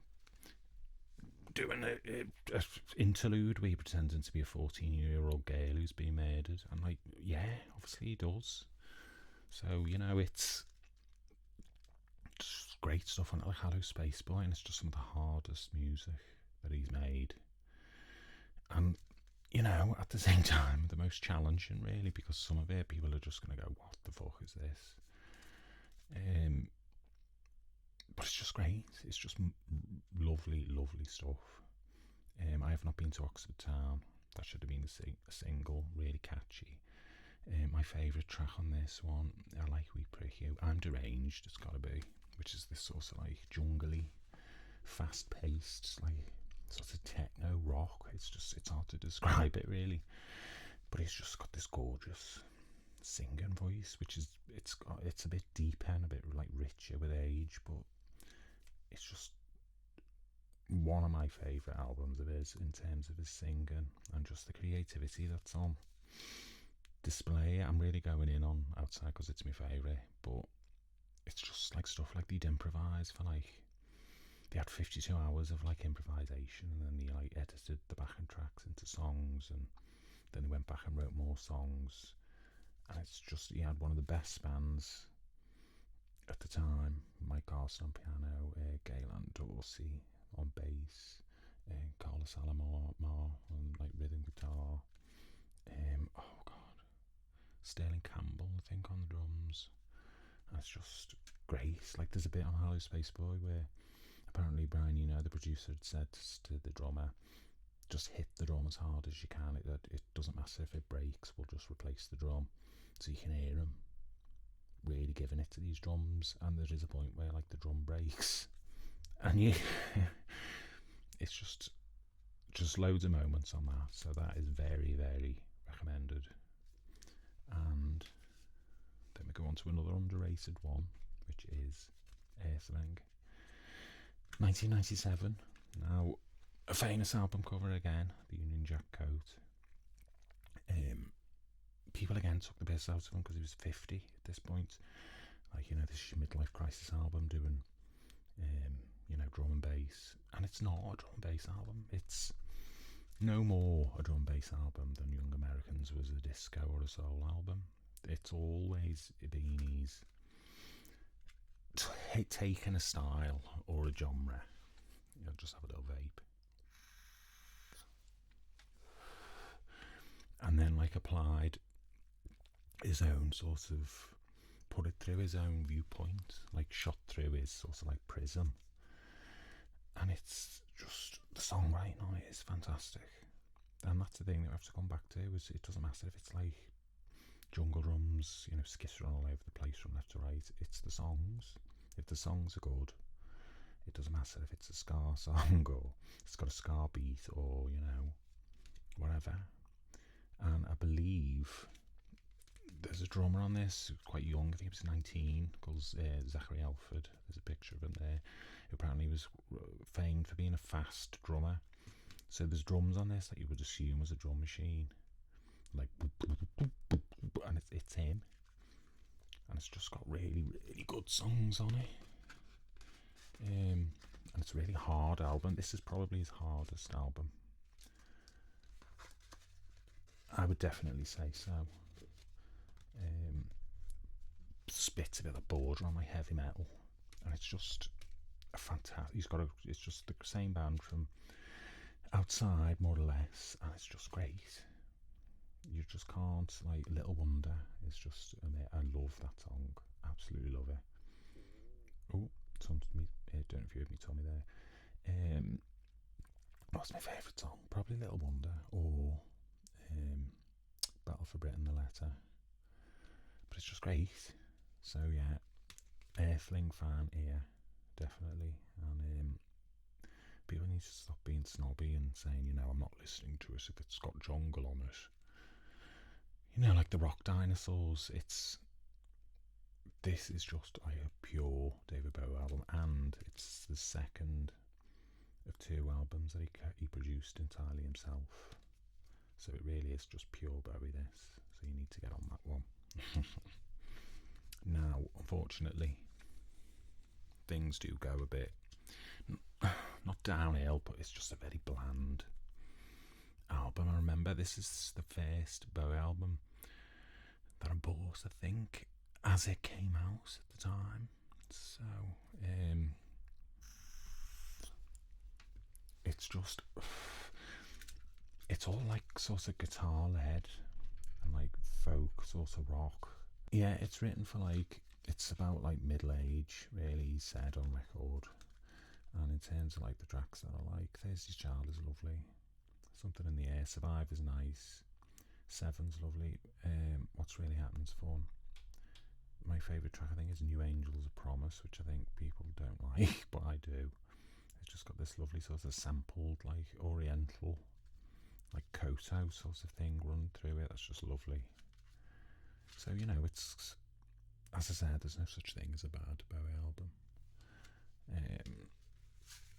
doing a interlude where you're pretending to be a 14-year-old girl who's being murdered? And like, yeah, obviously he does. So, you know, it's just great stuff on it, like Hello Space Boy, and it's just some of the hardest music that he's made. And, you know, at the same time, the most challenging, really, because some of it, people are just going to go, what the fuck is this? But it's just great. It's just lovely, lovely stuff. I have not been to Oxford Town. That should have been a single, really catchy. My favourite track on this one, I like We Prick You. I'm Deranged, it's got to be, which is this sort of like jungly, fast-paced, like sort of techno rock. It's hard to describe it really, but it's just got this gorgeous singing voice, which is it's a bit deeper and a bit like richer with age, but it's just one of my favourite albums of his in terms of his singing and just the creativity that's on display. I'm really going in on Outside because it's my favourite, but it's just like stuff like they'd improvise for like, they had 52 hours of like improvisation, and then they like edited the backing tracks into songs, and then they went back and wrote more songs, and it's just, he had one of the best bands at the time. Mike Garson on piano, Gaylan Dorsey on bass, Carlos Alomar on like rhythm guitar, oh god, Sterling Campbell I think on the drums. And it's just great. Like there's a bit on Hello Space Boy where apparently Brian, you know, the producer had said to the drummer, just hit the drum as hard as you can. It doesn't matter if it breaks, we'll just replace the drum. So you can hear him really giving it to these drums, and there is a point where like the drum breaks, and you it's just loads of moments on that. So that is very, very recommended. And then we go on to another underrated one, which is Earthling, 1997. Now, a famous album cover again, the Union Jack coat. People again took the piss out of him because he was 50 at this point. Like, you know, this is your midlife crisis album doing, you know, drum and bass. And it's not a drum and bass album. It's no more a drum and bass album than Young Americans was a disco or a soul album. It's always been he's taken a style or a genre. You know, just have a little vape. And then like applied his own sort of, put it through his own viewpoint, like shot through his sort of like prism. And it's just, the songwriting on it is fantastic. And that's the thing that we have to come back to, is it doesn't matter if it's like jungle drums, you know, skittering all over the place from left to right. It's the songs. If the songs are good, it doesn't matter if it's a ska song or it's got a ska beat or, you know, whatever. And I believe there's a drummer on this, quite young, I think he was 19, called Zachary Alford. There's a picture of him there, who apparently was famed for being a fast drummer. So there's drums on this that you would assume was a drum machine, like, and it's him. And it's just got really, really good songs on it. And it's a really hard album. This is probably his hardest album. I would definitely say so. Spits a bit of the border on my heavy metal, and it's just a fantastic. It's just the same band from Outside, more or less, and it's just great. You just can't, like, Little Wonder is just, I love that song, absolutely love it. Oh, I don't know if you heard me tell me there. What's my favourite song? Probably Little Wonder or Battle for Britain, The Letter. But it's just great. So yeah, Earthling fan here, definitely. And people need to stop being snobby and saying, you know, I'm not listening to it if it's got jungle on it. You know, like the Rock Dinosaurs, this is just like a pure David Bowie album, and it's the second of 2 albums that he produced entirely himself. So it really is just pure Bowie, this. So you need to get on that one. Now, unfortunately, things do go a bit, not downhill, but it's just a very bland album. I remember this is the first Bowie album that I bought, I think, as it came out at the time. So, it's just, it's all like sort of guitar led and like folk sort of rock. Yeah, it's written for like, it's about like middle age, really, he said on record. And in terms of like the tracks that I like, Thursday's Child is lovely, Something in the Air, Survive is nice, Seven's lovely, What's Really Happened's fun. My favourite track, I think, is New Angels of Promise, which I think people don't like, but I do. It's just got this lovely sort of sampled, like, oriental, like koto sort of thing run through it. That's just lovely. So, you know, it's, as I said, there's no such thing as a bad Bowie album.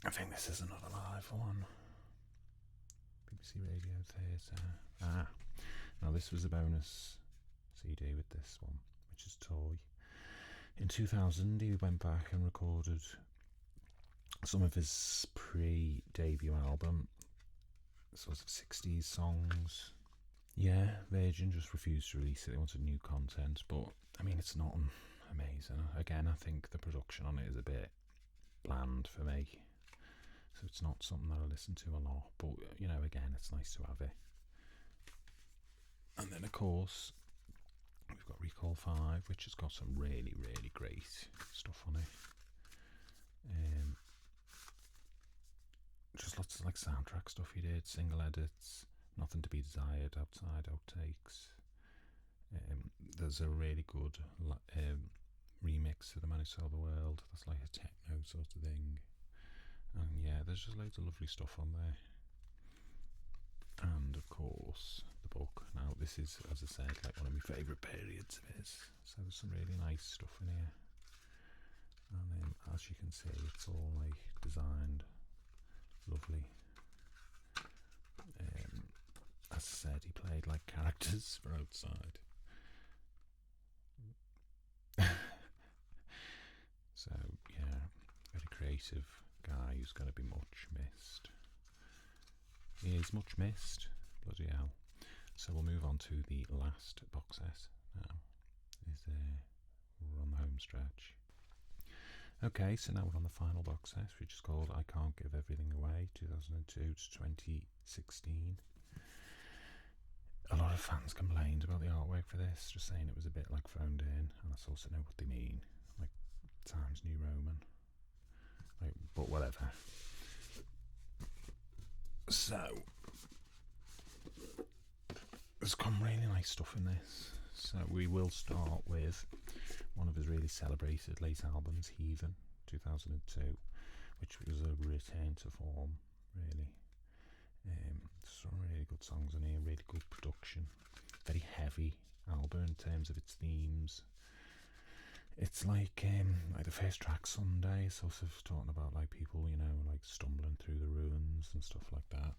I think this is another live one. BBC Radio Theatre. Now this was a bonus CD with this one, which is Toy. In 2000, he went back and recorded some of his pre-debut album, sort of 60s songs. Yeah, Virgin just refused to release it. They wanted new content, but I mean, it's not amazing. Again, I think the production on it is a bit bland for me, so it's not something that I listen to a lot, but you know, again, it's nice to have it. And then of course we've got Recall 5, which has got some really, really great stuff on it. Just lots of like soundtrack stuff he did, single edits, Nothing to Be Desired, Outside, outtakes. There's a really good remix of The Man Who Sold the World. That's like a techno sort of thing. And yeah, there's just loads of lovely stuff on there. And of course, the book. Now, this is, as I said, like one of my favourite periods of his. So there's some really nice stuff in here. And then, as you can see, it's all like designed lovely. As I said, he played like characters for outside. So yeah, very creative guy who's going to be much missed. He is much missed, bloody hell. So we'll move on to the last box set now. We're on the home stretch. Okay, so now we're on the final box set, which is called I Can't Give Everything Away, 2002 to 2016. A lot of fans complained about the artwork for this, just saying it was a bit like phoned in, and I also know what they mean, like Times New Roman, like, but whatever. So there's some really nice stuff in this. So we will start with one of his really celebrated late albums, Heathen, 2002, which was a return to form, really. Some really good songs on here, really good production. Very heavy album in terms of its themes. It's like the first track, Sunday, sort of talking about like people, you know, like stumbling through the ruins and stuff like that.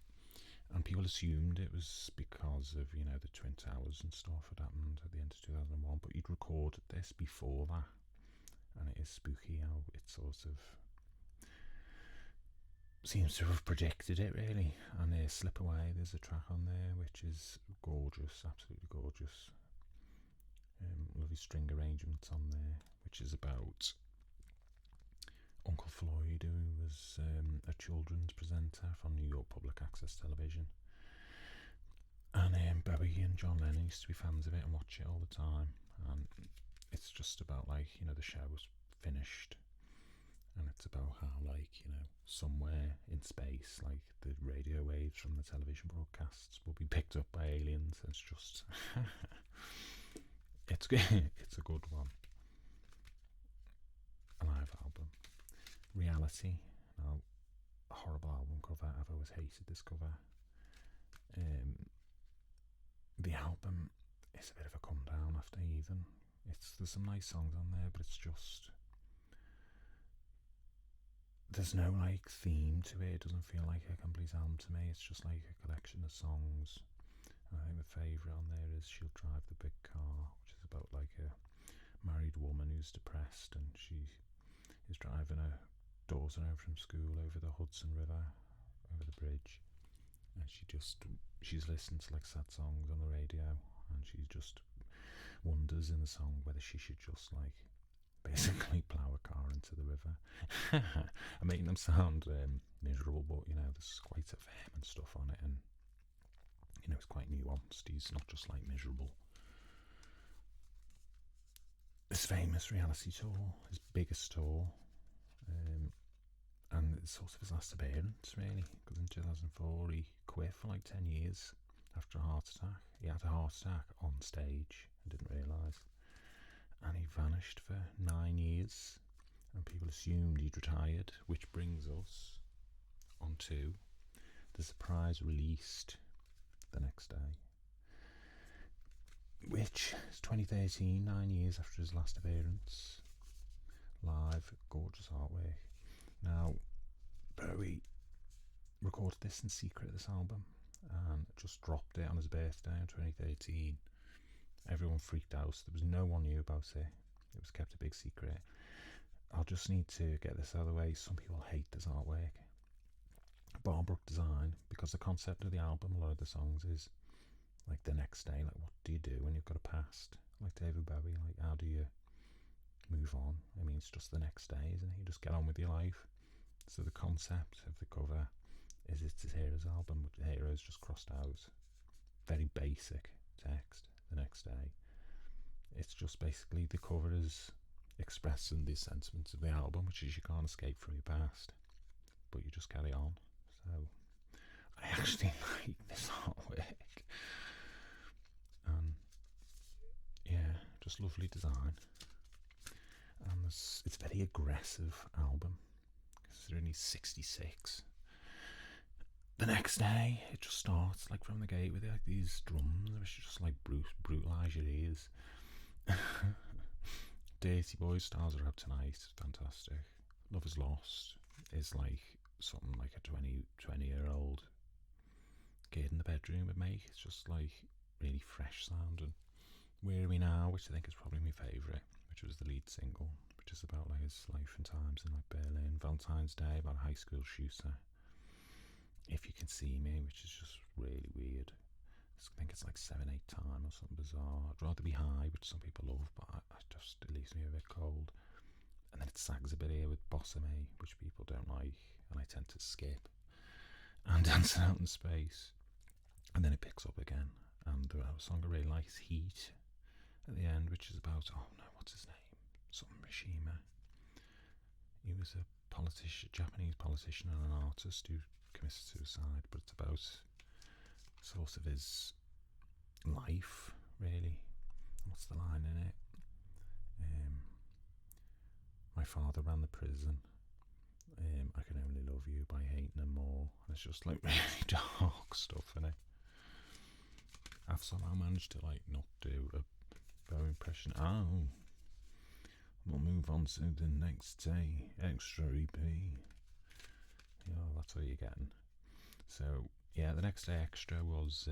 And people assumed it was because of, you know, the Twin Towers and stuff had happened at the end of 2001, but he'd recorded this before that, and it is spooky how it sort of seems to have predicted it, really. And Slip Away, there's a track on there which is gorgeous, absolutely gorgeous. Lovely string arrangements on there, which is about Uncle Floyd, who was a children's presenter from New York Public Access Television. And Bowie and John Lennon used to be fans of it and watch it all the time. And it's just about, like, you know, the show was finished, and it's about how, like, you know, somewhere in space, like, the radio waves from the television broadcasts will be picked up by aliens. It's just it's a good one. A live album. Reality. Now, horrible album cover. I've always hated this cover. The album is a bit of a come down after Heathen. There's some nice songs on there, but it's just, there's no like theme to it. It doesn't feel like a complete album to me. It's just like a collection of songs. And I think the favourite on there is She'll Drive the Big Car, which is about like a married woman who's depressed and she is driving her daughter home from school over the Hudson River, over the bridge, and she's listening to like sad songs on the radio, and she just wonders in the song whether she should just like basically plough a car into the river. I'm making them sound miserable, but you know, there's quite a vehement stuff on it, and you know, it's quite nuanced. He's not just like miserable. His famous reality tour, his biggest tour, and it's sort of his last appearance really, because in 2004 he quit for like 10 years after a heart attack. He had a heart attack on stage and didn't realise, and he vanished for 9 years, and people assumed he'd retired, which brings us onto the surprise released the next day, which is 2013, 9 years after his last appearance. Live, gorgeous artwork. Now, Bowie recorded this in secret, this album, and just dropped it on his birthday in 2013. Everyone freaked out. There was no one knew about it. It was kept a big secret. I'll just need to get this out of the way. Some people hate this artwork. Barbrook design, because the concept of the album, a lot of the songs is like the next day, like what do you do when you've got a past? Like David Bowie, like how do you move on? I mean, it's just the next day, isn't it? You just get on with your life. So the concept of the cover is it's his Heroes album, which Heroes just crossed out. Very basic text, the next day. It's just basically the cover is expressing the sentiments of the album, which is you can't escape from your past, but you just carry on. So I actually like this artwork, and yeah, just lovely design. And it's a very aggressive album, considering he's 66. The next day, it just starts like from the gate with like these drums, which just like brutalise your ears. Dirty Boys, Stars Are Out Tonight, fantastic. Love Is Lost is like something like a 20-year-old kid in the bedroom would make. It's just like really fresh sound. And Where Are We Now, which I think is probably my favourite, which was the lead single, which is about like his life and times in like Berlin. Valentine's Day, about a high school shooter. If You Can See Me, which is just really weird. I think it's like 7/8 time or something bizarre. I'd rather be high, which some people love, but it leaves me a bit cold. And then it sags a bit here with Bossa Me, which people don't like, and I tend to skip. And Dancing Out in Space. And then it picks up again. And the song I really like is Heat at the end, which is about, oh no, what's his name? Something Mishima. He was a Japanese politician and an artist who committed suicide, but it's about sort of his life, really. What's the line in it? My father ran the prison. I Can Only Love You by Hate No More. And it's just like really dark stuff in it. I've somehow managed to like not do a Bowie impression. Oh, we'll move on to the next day. Extra EP. Yeah, that's what you're getting. So yeah, the next day extra was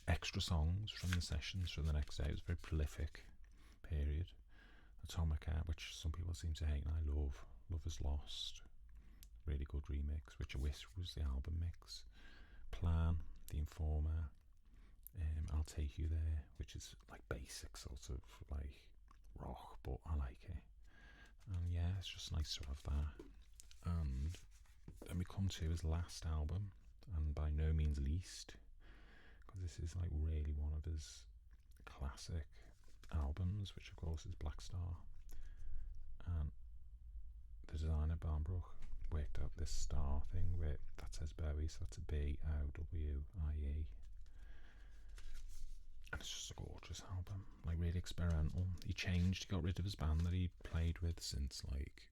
extra songs from the sessions from the next day. It was a very prolific period. Atomica, which some people seem to hate and I love. Love Is Lost, really good remix, which I wish was the album mix. Plan, The Informer, I'll Take You There, which is like basic sort of like rock, but I like it. And yeah, it's just nice to have that. And then we come to his last album, and by no means least, because this is like really one of his classic albums, which of course is Black Star. And the designer Barbrook worked out this star thing where that says Bowie, so that's a Bowie. And it's just a gorgeous album, like really experimental. He got rid of his band that he played with since like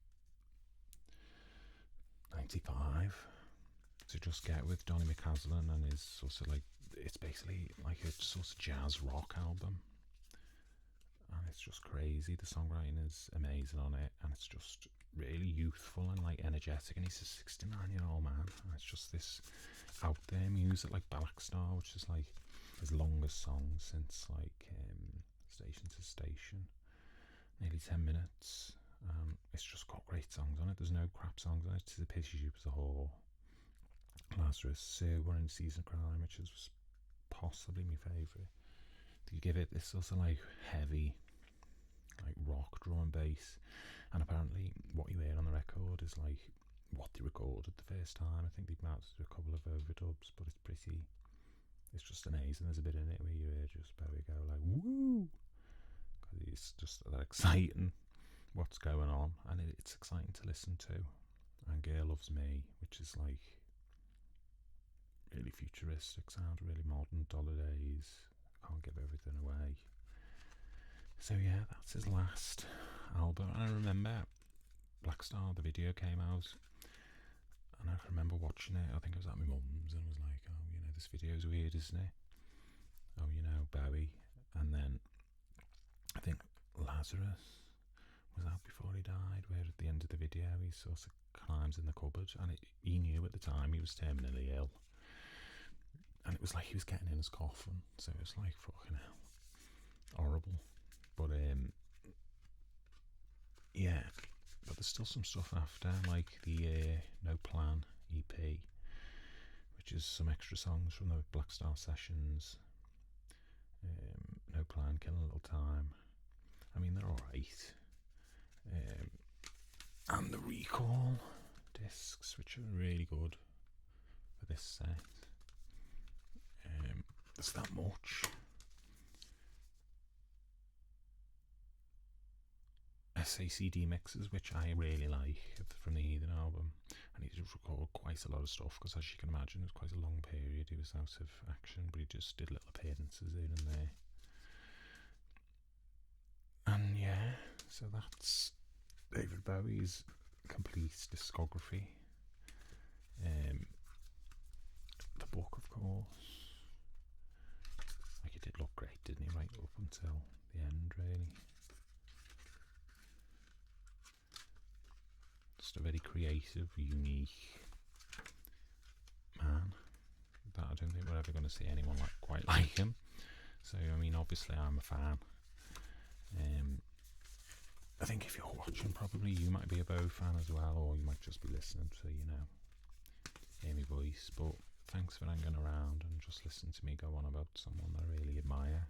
95. To Just Get with Donny McCaslin, and his sort of like, it's basically like a sort of jazz rock album, and it's just crazy. The songwriting is amazing on it, and it's just really youthful and like energetic, and he's a 69-year-old man, and it's just this out there music like Black Star, which is like his longest song since like Station to Station, nearly 10 minutes. It's just got great songs on it. There's no crap songs on it. It's a pity you as a whole. Lazarus, we're in Season of Crime, which is possibly my favourite. You give it this sort of like heavy, like rock drum and bass, and apparently what you hear on the record is like what they recorded the first time. I think they might do a couple of overdubs, but it's just amazing. There's a bit in it where you hear just Bowie go like woo, because it's just that exciting what's going on, and it's exciting to listen to. And Girl Loves Me, which is like really futuristic sound, really modern, Dollar Days, Can't Give Everything Away. So yeah, that's his last album. And I remember Black Star, the video came out, and I can remember watching it. I think it was at my mum's, and I was like, oh, you know, this video's weird, isn't it? Oh, you know, Bowie. And then I think Lazarus was out before he died, where at the end of the video he sort of climbs in the cupboard, and he knew at the time he was terminally ill, and it was like he was getting in his coffin, so it was like fucking hell, horrible. But yeah, but there's still some stuff after, like the No Plan EP, which is some extra songs from the Black Star sessions. No Plan, Kill a Little Time. I mean, they're alright. And the Recall discs, which are really good for this set. There's that much. SACD mixes, which I really like, from the Heathen album, and he did record quite a lot of stuff, because as you can imagine, it was quite a long period he was out of action, but he just did little appearances here and there. And yeah, so that's David Bowie's complete discography. The book, of course, like, it did look great, didn't he, right up until the end, really. Just a very creative, unique man that I don't think we're ever going to see anyone quite like him. So I mean, obviously I'm a fan. I think if you're watching, probably you might be a Bowie fan as well, or you might just be listening to, you know, hear my voice. But thanks for hanging around and just listening to me go on about someone I really admire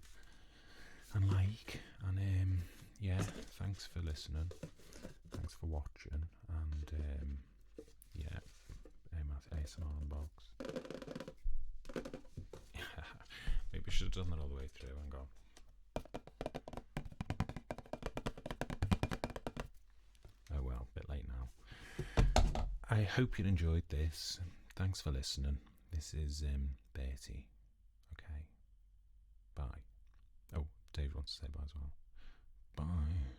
and like. And yeah, thanks for listening. Thanks for watching. And yeah, ASMR on the box. Maybe I should have done that all the way through and gone. Oh well, a bit late now. I hope you enjoyed this. Thanks for listening. This is Bertie. Okay. Bye. Oh, Dave wants to say bye as well. Bye.